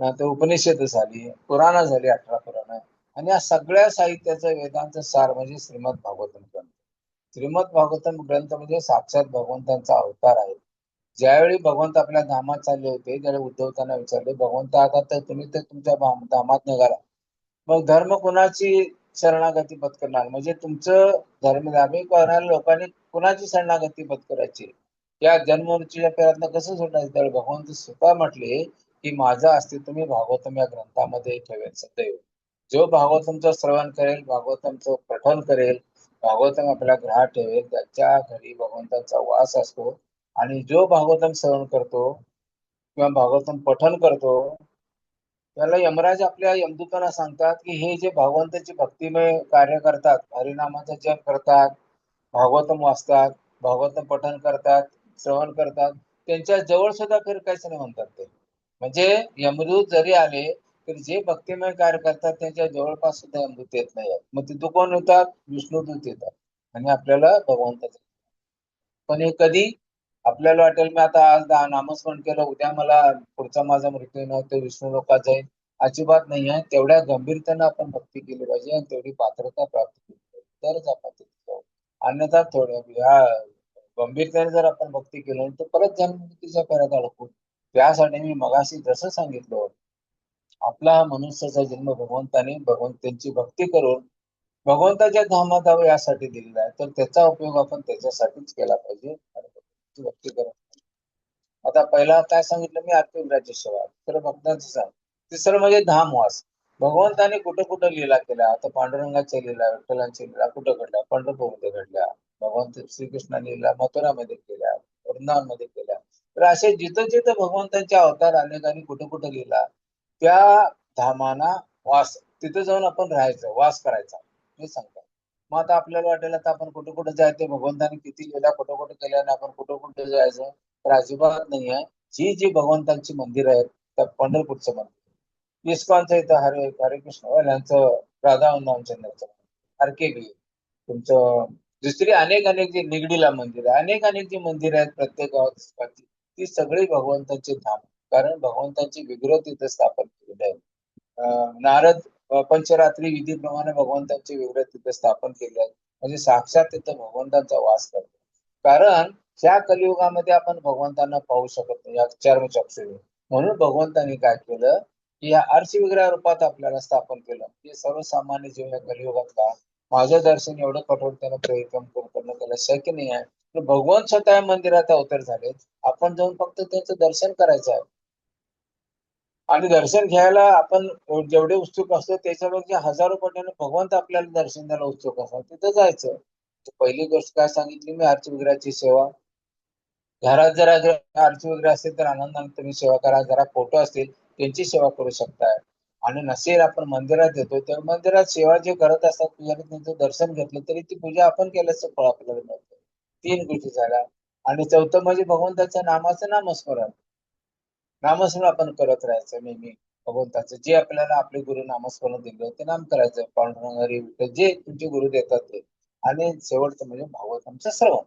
नंतर उपनिषद झाली, पुराण झाली, 18 पुराण. आणि या सगळ्या साहित्याचं वेदांचं सार म्हणजे श्रीमद भागवतम ग्रंथ. श्रीमद भागवतम ग्रंथ म्हणजे साक्षात भगवंतांचा अवतार आहे. ज्यावेळी भगवंत आपल्या धामात चालले होते त्यावेळी उद्धव त्यांना विचारले, भगवंत आता तर तुम्ही तर तुमच्या धामात निघाला, मग धर्म कुणाची शरणागती पत्करणार? म्हणजे तुमचं धर्मधार्मिक करणाऱ्या लोकांनी कुणाची शरणागती पत्करायची? या जन्ममृत्यूच्या फेऱ्यातनं कसं सुटायचं? तर भगवंत स्वतः म्हटले की माझं अस्तित्व मी भागवतम या ग्रंथामध्ये ठेवेल सदैव. जो भागवतमचं श्रवण करेल, भागवतमचं पठण करेल, भागवतम आपल्या ग्रहात ठेवेल, त्याच्या घरी भगवंताचा वास असतो. आणि जो भागवतम श्रवण करतो किंवा भागवतम पठण करतो त्याला यमराज आपल्या यमदूतांना सांगतात की हे जे भगवंताची भक्तिमय कार्य करतात, हरिनामाचा जप करतात, भागवतम वाचतात, भागवतम पठण करतात, श्रवण करतात, त्यांच्या जवळ सुद्धा फिरकायचं नाही म्हणतात ते. म्हणजे यमदूत जरी आले तर जे भक्तिमय कार्य करतात त्यांच्या जवळपास सुद्धा यमदूत येत नाही. मग तिथं कोण येतात? विष्णुदूत येतात आणि आपल्याला भगवंताचं. पण हे कधी? आपल्याला वाटेल मी आता आज नामस्मरण केलं, उद्या मला पुढचा माझा मृत्यू न ते विष्णू लोकात जाईल. अजिबात नाही आहे. तेवढ्या गंभीरतेनं आपण भक्ती केली पाहिजे आणि तेवढी पात्रता प्राप्त केली पाहिजे, तरच आपण तिथे जाऊ. अन्यथा थोड्या ह्या गंभीरतेने जर आपण भक्ती केली तर परत जन्ममृत्यूच्या फेऱ्यात अडकू. त्यासाठी मी मगाशी जसं सांगितलं, आपला हा मनुष्याचा जन्म भगवंतांची भक्ती करून भगवंताच्या धामात जावं यासाठी दिलेला आहे. तर त्याचा उपयोग आपण त्याच्यासाठीच केला पाहिजे आणि भगवंताची भक्ती करत. आता पहिला काय सांगितलं मी? आत्मविग्रहाची सेवा. तर भक्तांचं सांग. तिसरं म्हणजे धामवास. भगवंताने कुठं कुठं लीला केल्या? आता पांडुरंगाच्या लीला, विठ्ठलांच्या लीला कुठं घडल्या? पंढरपूरमध्ये घडल्या. भगवंत श्रीकृष्णाने लीला मथुरामध्ये केल्या, वृंदावनमध्ये केल्या. तर असे जिथं जिथं भगवंतांचे अवतार अनेकांनी कुठं कुठं लिहिला, त्या धामाना वास, तिथे जाऊन आपण राहायचं, वास करायचा, हे सांगतात. मग आता आपल्याला वाटेल आता आपण कुठं कुठं जायचं, भगवंतांनी किती लिहिला, कुठं कुठं केल्या आणि आपण कुठं कुठं जायचं? तर अजिबात नाही आहे. जी जी भगवंतांची मंदिर आहेत, त्या पंढरपूरचं मंदिर, इस्कॉनचं इथं हरे हरे कृष्ण यांचं, राधा वृंदावनचंद्रचं, आरकेबी तुमचं, दुसरी अनेक अनेक जी निगडीला मंदिर आहे, अनेक अनेक जी मंदिर आहेत प्रत्येक गावात इस्कॉनची, ती सगळी भगवंतांची धाम. कारण भगवंतांची विग्रह तिथे स्थापन केलेले आहे. नारद पंचरात्री विधीप्रमाणे भगवंतांचे विग्रह तिथे स्थापन केले आहेत. म्हणजे साक्षात तिथं भगवंतांचा वास करतो. कारण ह्या कलियुगामध्ये आपण भगवंतांना पाहू शकत नाही या चर्मचक्षुने. म्हणून भगवंतांनी काय केलं की या अर्चविग्रह रूपात आपल्याला स्थापन केलं. हे सर्वसामान्य जीव या कलियुगातला माझं दर्शन एवढं कठोरतेनं प्रयत्न करणं त्याला शक्य नाही आहे. तर भगवंत स्वतः मंदिरात अवतार झाले. आपण जाऊन फक्त त्यांचं दर्शन करायचं आहे. आणि दर्शन घ्यायला आपण जेवढे उत्सुक असतो त्याच्यापेक्षा हजारो पटीने भगवंत आपल्याला दर्शन द्यायला उत्सुक असतात, तिथं जायचं. पहिली गोष्ट काय सांगितली मी? अर्चविग्रहाची सेवा. घरात जर आरती वगैरे असेल तर आनंदाने तुम्ही सेवा करा. जरा फोटो असतील त्यांची सेवा करू शकताय. आणि नसेल आपण मंदिरात येतो तर मंदिरात सेवा जे करत असतात पूजारी त्यांचं दर्शन घेतलं तरी ती पूजा आपण केल्याचं फळ आपल्याला मिळतं. 3 गोष्टी झाल्या. आणि चौथं म्हणजे भगवंताच्या नामाचं नामस्मरण. नामस्मरण आपण करत राहायचं नेहमी. भगवंताचं जे आपल्याला आपले गुरु नामस्मरण दिलं ते नाम करायचं. पांडुरंग, हरी, विठ्ठल जे तुमचे गुरु देतात ते. आणि शेवटचं म्हणजे भागवतांचं श्रवण.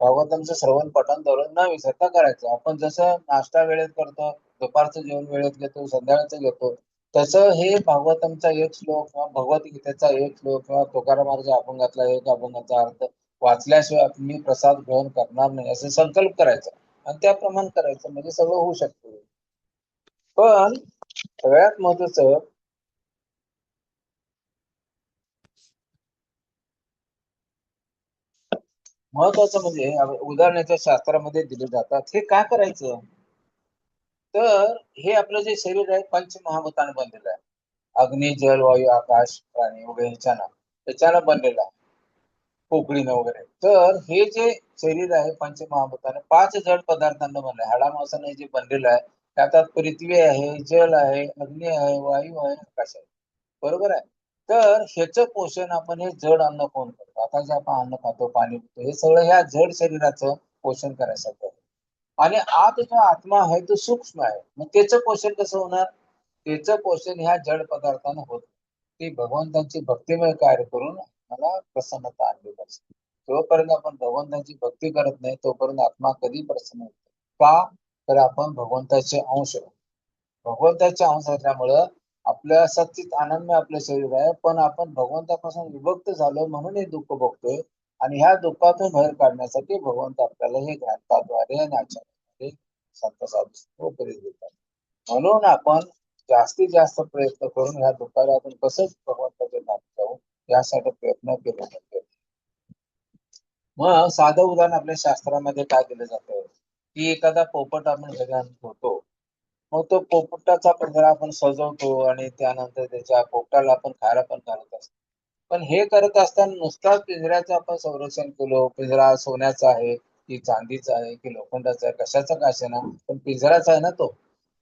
भागवतांचं श्रवण पठण धरून न विसरता करायचं. आपण जसं नाश्ता वेळेत करतो, दुपारचं जेवण वेळेत घेतो, संध्याकाळचं घेतो, तसं हे भागवतांचा एक श्लोक किंवा भगवद्गीतेचा एक श्लोक किंवा तुकारामार्ग अभंगातला एक अभंगाचा अर्थ वाचल्याशिवाय मी प्रसाद ग्रहण करणार नाही असे संकल्प करायचा आणि त्याप्रमाणे करायचं, म्हणजे सगळं होऊ शकतं. पण सगळ्यात महत्वाचं म्हणजे उदाहरणाच्या शास्त्रामध्ये दिले जातात. हे काय करायचं? तर हे आपलं जे शरीर आहे पंचमहाभूताने बनलेलं आहे. अग्नी, जल, वायू, आकाश, प्राणी वगैरे त्याच्यानं बनलेलं आहे. पोकळीनं वगैरे. तर हे जे शरीर आहे पंचमहाभूताने 5 जड पदार्थांना बनलं आहे. हाडामांसाने जे बनलेलं आहे, त्यात पृथ्वी आहे, जल आहे, अग्नी आहे, वायू आहे, आकाश आहे. बरोबर आहे? तर ह्याचं पोषण आपण हे जड अन्न खाऊन करतो. आता जे आपण अन्न खातो, पाणी पितो, हे सगळं ह्या जड शरीराचं पोषण करायसाठी आहे. आणि आत जो आत्मा आहे तो सूक्ष्म आहे. मग त्याचं पोषण कसं होणार? त्याचं पोषण ह्या जड पदार्थानं होत. ती भगवंतांची भक्तिमय कार्य करून मला प्रसन्नता आणली पाहिजे. जोपर्यंत आपण भगवंताची भक्ती करत नाही तोपर्यंत आत्मा कधी प्रसन्न होत नाही. का? तर आपण भगवंताचे अंश आहोत. भगवंताचे अंश असल्यामुळं आपल्या सच्चित आनंदमय आपलं शरीर आहे, पण आपण भगवंतापासून विभक्त झालो म्हणून हे दुःख भोगतोय. आणि ह्या दुःखातून बाहेर काढण्यासाठी भगवंत आपल्याला हे ग्रंथाद्वारे आणि आचरणाद्वारे संत साधू उपदेश देतात. म्हणून आपण जास्तीत जास्त प्रयत्न करून ह्या दुःखाला आपण कसंच भगवंताच्या नाम जाऊ यासाठी प्रयत्न केले पाहिजे. मग साधं उदाहरण आपल्या शास्त्रामध्ये काय दिलं जातं की एखादा पोपट आपण घरी आणून ठेवतो. मग तो पोपटाचा पिंजरा आपण सजवतो आणि त्यानंतर त्याच्या पोपटाला आपण खायला पण घालत असतो. पण हे करत असताना नुसताच पिंजऱ्याचं आपण संरक्षण केलं, पिंजरा सोन्याचा आहे की चांदीचा आहे की लोखंडाचा आहे, कशाचा का असेना, पण पिंजराच आहे ना तो.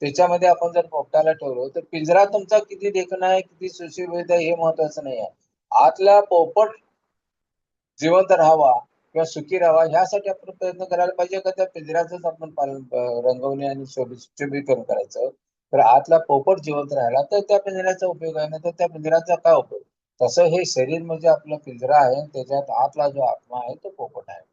त्याच्यामध्ये आपण जर पोपटाला ठेवलो तर पिंजरा तुमचा किती देखणा आहे, किती सुशोभित आहे हे महत्वाचं नाही आहे. आतला पोपट जिवंत राहावा किंवा सुखी राहावा ह्यासाठी आपण प्रयत्न करायला पाहिजे का त्या पिंजऱ्याचंच आपण पालन रंगवणे आणि सुशोभीकरण करायचं. तर आतला पोपट जिवंत राहिला तर त्या पिंजऱ्याचा उपयोग आहे, नाही तर त्या पिंजऱ्याचा काय उपयोग. तसं हे शरीर म्हणजे आपला पिंजरा आहे, त्याच्यात आतला जो आत्मा आहे तो पोपट आहे.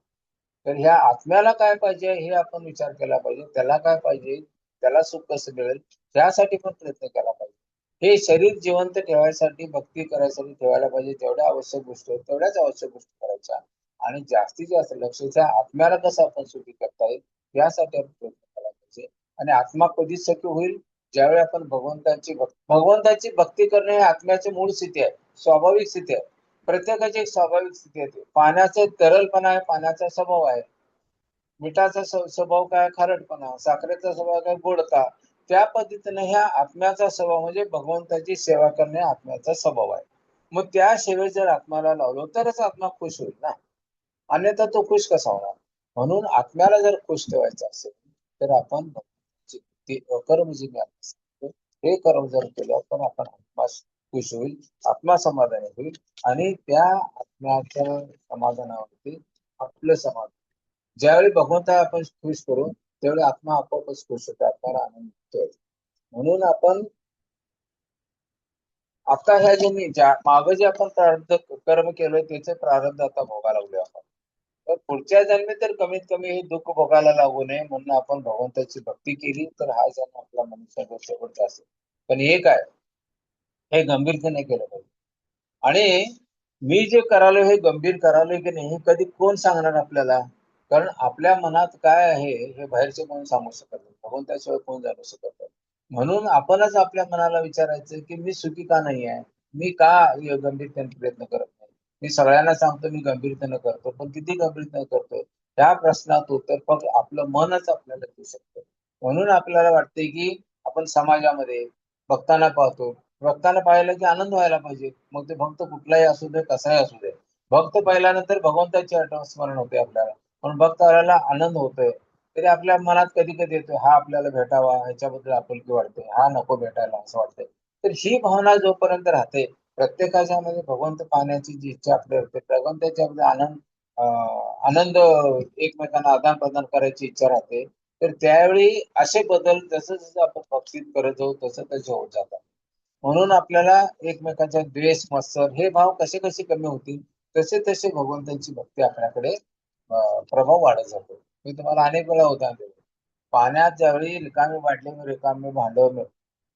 तर ह्या आत्म्याला काय पाहिजे हे आपण विचार केला पाहिजे. त्याला काय पाहिजे, त्याला सुख कसं मिळेल त्यासाठी पण प्रयत्न केला पाहिजे. हे शरीर जिवंत ठेवायसाठी, भक्ती करायसाठी ठेवायला पाहिजे तेवढ्या आवश्यक गोष्टी आहेत, तेवढ्याच आवश्यक गोष्टी करायच्या. आणि जास्तीत जास्त लक्ष त्या आत्म्याला कसं आपण सुखी करता येईल यासाठी आपण प्रयत्न केला पाहिजे. आणि आत्मा कधीच सुखी होईल ज्यावेळी आपण भगवंताची भक्ती करणे ही आत्म्याची मूळ स्थिती आहे, स्वाभाविक स्थिती आहे. प्रत्येकाची एक स्वाभाविक स्थिती आहे. पाण्याचा तरलपणा आहे, पाण्याचा स्वभाव आहे. मिठाचा स्वभाव काय, खारटपणा. साखरेचा स्वभाव काय, गोडता. त्या पद्धतीने ह्या आत्म्याचा स्वभाव म्हणजे भगवंताची सेवा करणे आत्म्याचा स्वभाव आहे. मग त्या सेवेत जर आत्म्याला लावलो तरच आत्मा खुश होईल ना, अन्यथा तो खुश कसा होणार. म्हणून आत्म्याला जर खुश ठेवायचं असेल तर आपण कर्म जे मी आता सांगतो हे कर्म जर केलं तर आपण आत्मा खुश होईल, आत्मा समाधानी होईल. आणि त्या आत्म्याच्या समाधानावरती आपलं समाधान, ज्यावेळी भगवंता आपण खुश करू त्यावेळी आत्मा आपोआपच खुश होतो, आत्म्याला आनंद मिळतो. म्हणून आपण आता ह्या जे मी ज्या मागं जे आपण प्रारब्ध कर्म केलोय त्याचे प्रारब्ध आता भोगायला लागलोय आपण. तर पुढच्या जन्मी तर कमीत कमी हे दुःख भोगायला लागू नये म्हणून आपण भगवंताची भक्ती केली तर हा जन्म आपला मनुष्याचा शेवटचा असेल. पण हे काय, हे गंभीरतेने केलं पाहिजे. आणि मी जे करालो हे गंभीर करालोय की नाही हे कधी कोण सांगणार आपल्याला. कारण आपल्या मनात काय आहे हे बाहेरचे कोण सांगू शकत नाही, भगवंताशिवाय कोण जाणू शकत नाही. म्हणून आपणच आपल्या मनाला विचारायचं की मी सुखी का नाही आहे, मी का गंभीरतेने प्रयत्न करत नाही. मी सगळ्यांना सांगतो मी गंभीरतेने करतो, पण किती गंभीरतेने करतोय त्या प्रश्नात उत्तर फक्त आपलं मनच आपल्याला देऊ शकतं. म्हणून आपल्याला वाटते की आपण समाजामध्ये भक्तांना पाहतो, भक्तांना पाहिलं की आनंद व्हायला पाहिजे. मग ते भक्त कुठलाही असू दे, कसाही असू दे. भक्त पाहिल्यानंतर भगवंताची आठवण स्मरण होते आपल्याला. पण भक्त आल्याला आनंद होतोय. तरी आपल्या मनात कधी-कधी येतो, हा आपल्याला भेटावा, ह्याच्याबद्दल आपुलकी वाटते, हा नको भेटायला असं वाटतंय. तर ही भावना जोपर्यंत राहते, प्रत्येकाच्या मध्ये भगवंत पाहण्याची जी इच्छा आपली असते, भगवंताच्यामध्ये आनंद एकमेकांना आदान-प्रदान करायची इच्छा राहते. तर त्यावेळी असे बदल जसं-जसं आपण भक्तीत करत जाऊ तसं-तसे होत जातात. म्हणून आपल्याला एकमेकांचा द्वेष, मत्सर हे भाव कसे-कसे कमी होतील, तसे-तसे भगवंताची भक्ती आपल्याकडे प्रभाव वाढत जातो. मी तुम्हाला अनेक वेळा उदाहरण दिलं. पाण्यात ज्यावेळी रिकामी बाटली मी रिकामी भांड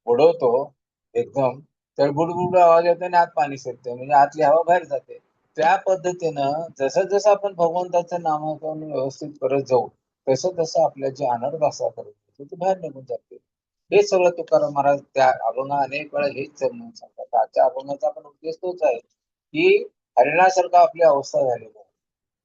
बुडवतो एकदम, तर बुडबुड आवाज येतो आणि आत पाणी शिरते म्हणजे आतली हवा बाहेर जाते. त्या पद्धतीनं जसं-जसं आपण भगवंताचं नामस्मरण व्यवस्थित करत जाऊ, तसं-तसं आपल्या जे अनर्थ असतात ते बाहेर निघून जाते. हे सगळं तुकाराम महाराज त्या अभंगा अनेक वेळा हेच समजून सांगतात. आजच्या अभंगाचा पण उद्देश तोच आहे, की हरिणासारखं आपली अवस्था झालेली आहे.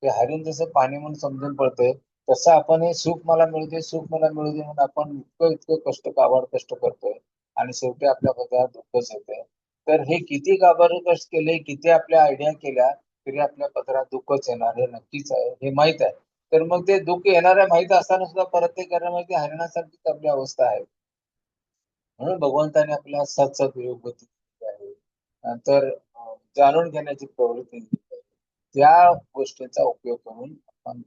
ते हरिण जसं पाणी म्हणून समजून पडतंय, तसं आपण हे सुख मला मिळू दे, सुख मला मिळू दे म्हणून आपण इतकं कष्ट काबाड कष्ट करतोय आणि शेवटी आपल्या पदरात दुःखच येतंय. तर हे किती काबाड कष्ट केले, किती आपल्या आयडिया केल्या, तरी आपल्या पदरात दुःखच येणार हे नक्कीच आहे, हे माहीत आहे. तर मग ते दुःख येणार आहे माहीत असताना सुद्धा परत ते करणं म्हणजे हरिणासारखीच आपली अवस्था आहे. म्हणून भगवंताने आपल्याला सत्सद बुद्धी दिली आहे. नंतर जाणून घेण्याची प्रवृत्ती दिली आहे. त्या गोष्टींचा उपयोग करून आपण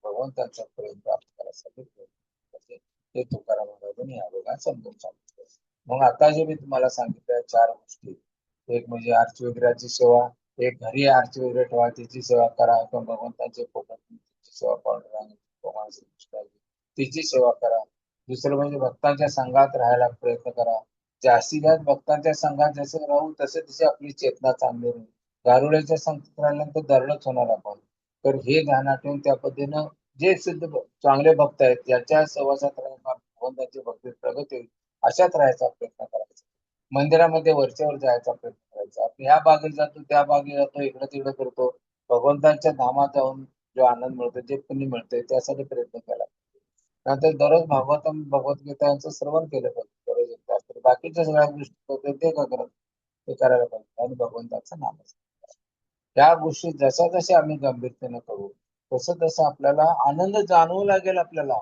भगवंताचं प्रेम प्राप्त करायसाठी प्रयत्न करतो. हे तुकाराम महाराजांनी या भागात समजून सांगितलं. मग आता जे मी तुम्हाला सांगितलं चार गोष्टी, एक म्हणजे आर्चविग्रहाची सेवा, एक घरी आर्चविग्रह ठेवा तिची सेवा करा किंवा भगवंताचे फोटो तिची सेवा पांडुरंग भगवान श्रीकृष्णाची तिची सेवा करा. दुसरं म्हणजे भक्तांच्या संघात राहायला प्रयत्न करा. जास्तीत जास्त भक्तांच्या संघात जसं राहू तसे तशी आपली चेतना चांगली राहील. दारुड्याच्या संगतीत राहिल्यानंतर दरडच होणार आपण. तर हे ध्यानात ठेवून त्या पद्धतीनं जे चांगले भक्त आहेत ज्याच्या सहवासात राहून भगवंताची भक्ती प्रगती होईल अशात राहायचा प्रयत्न करायचा. मंदिरामध्ये वरच्यावर जायचा प्रयत्न करायचा. आपण ह्या बागेत जातो, त्या बागेत जातो, इकडं-तिकडं करतो. भगवंतांच्या धामात जाऊन जो आनंद मिळतो, जे पुण्य मिळतंय त्यासाठी प्रयत्न केला. नंतर दररोज भागवतम भगवद्गीता यांचं श्रवण केलं पाहिजे दररोज एक तास. तर बाकीच्या सगळ्या गोष्टी करतो ते का करत ते करायला पाहिजे आणि भगवंताचं नाम त्या गोष्टी जशा जशा आम्ही गंभीरतेनं करू तसं तसं आपल्याला आनंद जाणवू लागेल आपल्याला.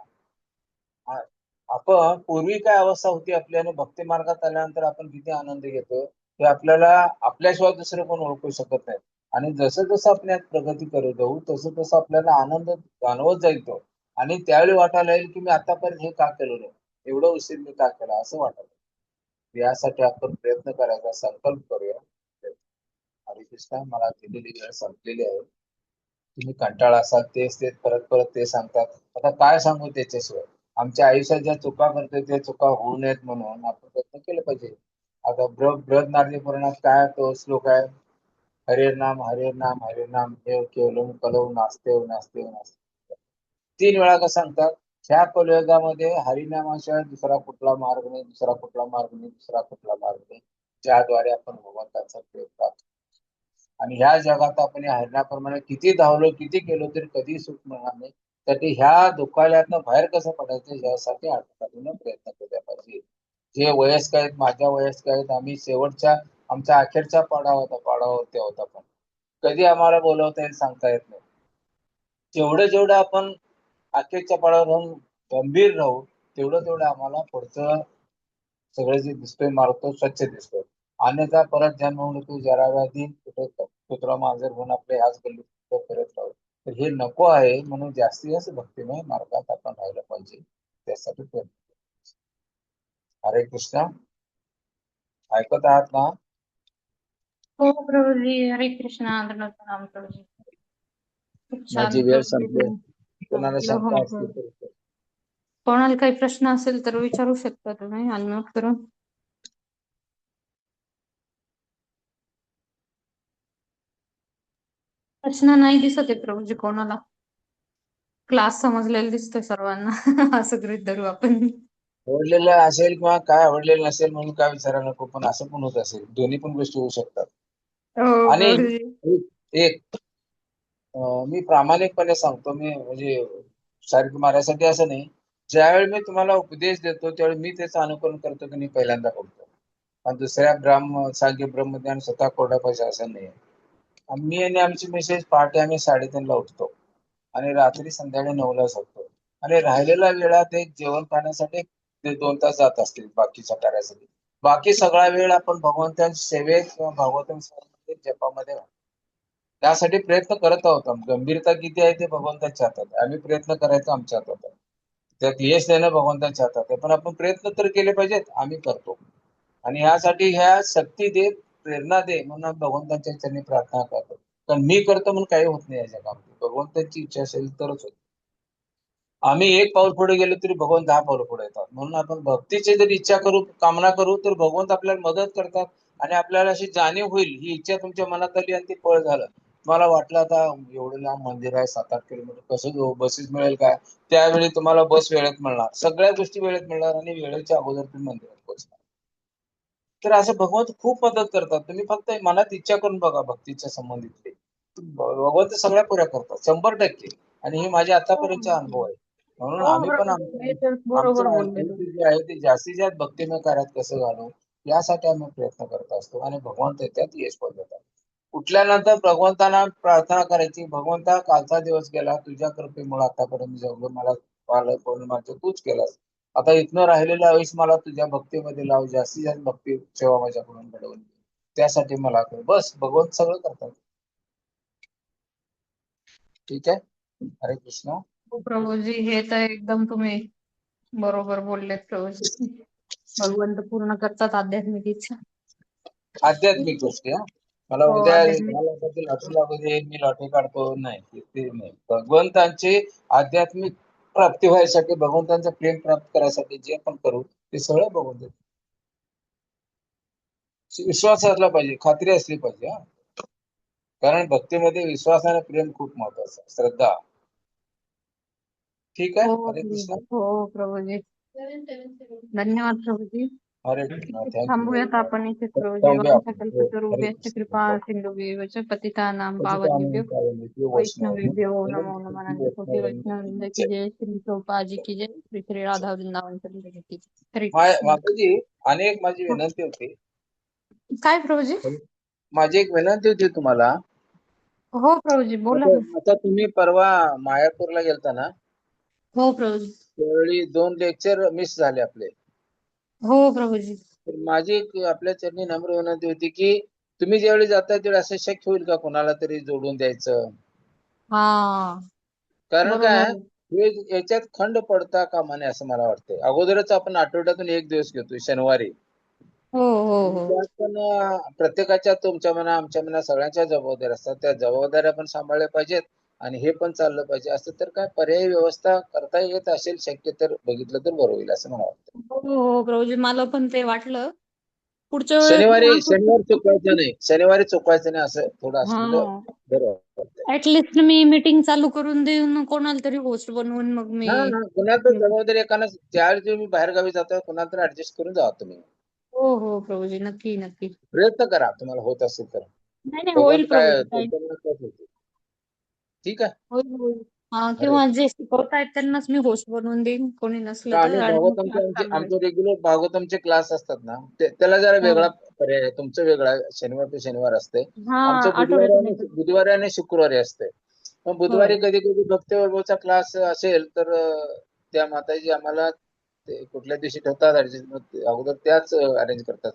आ- आपण पूर्वी काय अवस्था होती आपली आणि भक्ती मार्गात आल्यानंतर आपण किती आनंद घेतो हे आपल्याला आपल्याशिवाय दुसरे कोण ओळखू शकत नाही. आणि जसं जसं आपण यात प्रगती करत जाऊ तसं तसं आपल्याला आनंद जाणवत जाईल तो. आणि त्यावेळी वाटायला येईल की मी आतापर्यंत हे का केलं नाही, एवढं उशीर मी का केला असं वाटत. यासाठी आपण प्रयत्न करायचा संकल्प करूया. हरे कृष्णा. मला दिलेली वेळ संपलेली आहे. तुम्ही कंटाळा असाल तेच तेच परत परत ते सांगतात. आता काय सांगू त्याच्याशिवाय. आमच्या आयुष्यात ज्या चुका करतोय त्या चुका होऊ नयेत म्हणून आपण प्रयत्न केले पाहिजे. आता बृहद पुराणात काय तो श्लोक आहे, हरे नाम हरे नाम हरे नाम देव केवलम कलौ नास्तेव नास्तेव नास्तेव. 3 वेळा का सांगतात. ह्या कलियुगामध्ये हरिनामाशिवाय दुसरा कुठला मार्ग नाही, दुसरा कुठला मार्ग नाही, दुसरा कुठला मार्ग नाही, ज्याद्वारे आपण भगवंताचा प्रेम प्राप्त. आणि ह्या जगात आपण या हरणाप्रमाणे किती धावलो किती केलो तरी कधी सुख मिळणार नाही. त्यासाठी ह्या दुःखाल्यातनं बाहेर कसं पडायचं यासाठी आठवड्यातून प्रयत्न केला पाहिजे. जे वयस्क आहेत, माझ्या वयस्क आहेत, आम्ही शेवटच्या आमच्या अखेरच्या पाडावरती होता पण कधी आम्हाला बोलवता येईल सांगता येत नाही. जेवढं जेवढं आपण अखेरच्या पाडावर राहून गंभीर राहू तेवढं तेवढं आम्हाला पुढचं सगळं जे दिसतोय मार्ग तो स्वच्छ दिसतोय. अन्यथा परत जन्म मृत्यू जरा व्याधी कुठे कुत्रा मांजर होऊन आपल्या ह्याच गल्लीत फिरत राहू. तर हे नको आहे म्हणून जास्तीत जास्त भक्तिमय मार्गात आपण राहिलं पाहिजे. त्यासाठी प्रयत्न करू. हरे कृष्णा. ऐकत आहात ना? हो प्रभूजी. हरे कृष्णा. दंडवत प्रणाम प्रभूजी. खूप छान माझी वेळ प्रभूजी संपली. तुम्ही कोणाला सांगितलं. हो शंका असतील प्रभू. तर विचारा. कोणाला काही प्रश्न असेल तर विचारू शकता तुम्ही अनम्यूट करून. प्रश्न नाही दिसत आहे प्रभूजी कोणाला. क्लास समजलेला दिसतोय सर्वांना. असं गृहीत धरू आपण. आवडलेलं असेल किंवा काय आवडलेलं नसेल म्हणून काय विचारायला नको, पण असं पण होत असेल. दोन्ही पण गोष्टी होऊ शकतात. हो आणि प्रभूजी. एक मी प्रामाणिकपणे सांगतो, मी म्हणजे सारखी मारायसाठी असं नाही. ज्यावेळी मी तुम्हाला उपदेश देतो त्यावेळी मी त्याचं अनुकरण करतो की मी पहिल्यांदा करतो. आणि दुसऱ्या सांघिक ब्रह्मज्ञान स्वतः कोरडा पैसा असं नाही. मी आणि आमची मिसेस पहाटे आम्ही 3:30ला उठतो आणि रात्री संध्याकाळी 9ला झोपतो. आणि राहिलेल्या वेळात एक जेवण खाण्यासाठी ते 2 तास जात असतील बाकीच्या कार्यासाठी. बाकी सगळा वेळ आपण भगवंतांच्या सेवेत किंवा भगवंतांच्या जपामध्ये घालवतो. त्यासाठी प्रयत्न करत आहोत. गंभीरता किती आहे ते भगवंताच्या हातात आहे. आम्ही प्रयत्न करायचा आमच्या हातात आहे. त्यात यश देणं भगवंताच्या हातात आहे. पण आपण प्रयत्न तर केले पाहिजेत. आम्ही करतो. आणि ह्यासाठी ह्या शक्ती दे, प्रेरणा दे म्हणून आम्ही भगवंताच्या चरणी प्रार्थना करतो. कारण मी करतो म्हणून काही होत नाही या जगामध्ये. भगवंताची इच्छा असेल तरच होत. आम्ही एक पाऊल पुढे गेलो तरी भगवंत 10 पावलं पुढे येतात. म्हणून आपण भक्तीची जर इच्छा करू, कामना करू तर भगवंत आपल्याला मदत करतात. आणि आपल्याला अशी जाणीव होईल ही इच्छा तुमच्या मनात आली आणि ते फळ झालं. मला वाटलं आता एवढं लांब मंदिर आहे 7-8 किलोमीटर कसं जाऊ, बसेस मिळेल काय? त्यावेळी तुम्हाला बस वेळेत मिळणार, सगळ्या गोष्टी वेळेत मिळणार आणि वेळेच्या अगोदर तुम्ही मंदिरात पोहोचणार. तर असं भगवंत खूप मदत करतात. तुम्ही फक्त मनात इच्छा करून बघा भक्तीच्या संबंधितली. भगवंत सगळ्या पुऱ्या करतात 100%. आणि हे माझे हो आतापर्यंतचे अनुभव आहे. म्हणून हो आम्ही पण प्रभूजी. हे तर बरोबर आमचं बोलले आयुष्य तुम्ही. जे आहे ते जास्तीत जास्त भक्तिमय कार्यात कसं घालू यासाठी आम्ही प्रयत्न करत असतो आणि भगवंत त्यात यश पण देतात. उठल्यानंतर भगवंतांना प्रार्थना करायची, भगवंता कालचा दिवस गेला तुझ्या कृपेमुळे आतापर्यंत जेवढं मला पालन पौर्णिमाचं तूच केलास. आता इथनं राहिलेलं आयुष्य मला तुझ्या भक्तीमध्ये लाव, जास्तीत जास्त भक्ती सेवा माझ्याकडून घडवून दे. त्यासाठी मला कर. बस भगवंत सगळं करतात. ठीक आहे. हरे कृष्ण. हो प्रभूजी. हे तर एकदम तुम्ही बरोबर बोललेत प्रभूजी. भगवंत पूर्ण करतात आध्यात्मिक इच्छा. आध्यात्मिक गोष्टी हा. मला हो उद्या आध्यात्मिक. लॉटरी लागू दे मी लॉटरी काढतो नाही ते नाही. भगवंतांची आध्यात्मिक प्राप्ती व्हायसाठी भगवंतांचं प्रेम प्राप्त करायसाठी जे आपण करू ते सगळं भगवंत. विश्वास असला पाहिजे, खात्री असली पाहिजे हा. कारण भक्तीमध्ये विश्वास आणि प्रेम खूप महत्वाचं आहे, श्रद्धा. ठीक आहे. हो हरे कृष्ण. हो प्रभूजी. धन्यवाद प्रभूजी. हरे कृष्ण. थँक्यू व्हेरी थांबूयात मच. आपण इथे प्रभूजी. थांबूया आपण. हो, हरे वंशकल्पतरुभ्यश्च कृपा कृष्ण. सिंधुभ्यश्च पतितानां पतितानां पावनेभ्यो पावनेभ्यो वैष्णवेभ्यो नमो नमो नमः. अनंत कोटि वैष्णववृंद की वैष्णवेभ्यो. जय. श्री प्रभुपाद जी की जय. श्री श्री राधा वृंदावन चंद्र की जय. हरे कृष्ण. माताजी आणि एक माझी विनंती होती. काय प्रभूजी? माझी एक विनंती होती तुम्हाला. हो प्रभूजी बोला आता ना. आता तुम्ही परवा मायापूरला गेलता ना, हो प्रभूजी. त्यावेळी 2 लेक्चर मिस झाले आपले. हो प्रभूजी. तर माझी एक आपल्या चरणी नम्र विनंती होती की तुम्ही ज्यावेळी जाताय त्यावेळी असं शक्य होईल का कोणाला तरी जोडून द्यायचं? हा कारण काय बरोबर. हे याच्यात खंड पडता कामा नये असं मला वाटतंय. अगोदरच आपण आठवड्यातून 1 दिवस घेतोय शनिवारी. हो हो आणि हो त्यात पण प्रत्येकाच्या तुमच्या म्हणा, आमच्या म्हणा सगळ्यांच्या जबाबदाऱ्या असतात. त्या जबाबदाऱ्या पण सांभाळल्या पाहिजेत आणि हे पण चाललं पाहिजे. असं तर काय पर्यायी व्यवस्था करता येत असेल शक्य तर बघितलं तर बरं होईल असं मला वाटतं. हो हो प्रभूजी, मला पण ते वाटलं. पुढच्या वेळेस शनिवारी चुकवायचं नाही. शनिवारी चुकवायचं नाही असं थोडं हा असलेलं बरं वाटतंय. ऍटलिस्ट मी मीटिंग चालू करून देऊन कोणाला तरी होस्ट बनवून मग मी हां, हां. कुणाला तर जबाबदारी एकानं ज्यावेळी तुम्ही बाहेरगावी जाताय कुणाला तर ऍडजस्ट करून जावा तुम्ही. हो हो प्रभूजी, नक्की नक्की. प्रयत्न करा तुम्हाला होत असेल तर. नाही नाही, बघून होईल काय प्रभूजी, काही तुमच्या मनात काय होते. ठीक आहे? होईल होईल. अरे किंवा जे शिकवतायत त्यांनाच मी होस्ट बनवून देईन, कोणी नसलं तर, आणि आणि मग भागवतमचे क्लास आमचे चालू राहील. आमचे रेग्युलर भागवतमचे क्लास असतात ना, त्याला जरा वेगळा हो. पर्याय आहे. तुमचं वेगळं आहे. शनिवार ते शनिवार असते. हा, आमचं आठवड्यातून एकदा. बुधवारी आणि शुक्रवारी असते. मग बुधवारी होय. कधी-कधी भक्ती वैभवचा क्लास असेल तर त्या माताजी आम्हाला ते कुठल्या दिवशी ठेवतात ऍडजस्ट अगोदर त्याच अरेंज करतात.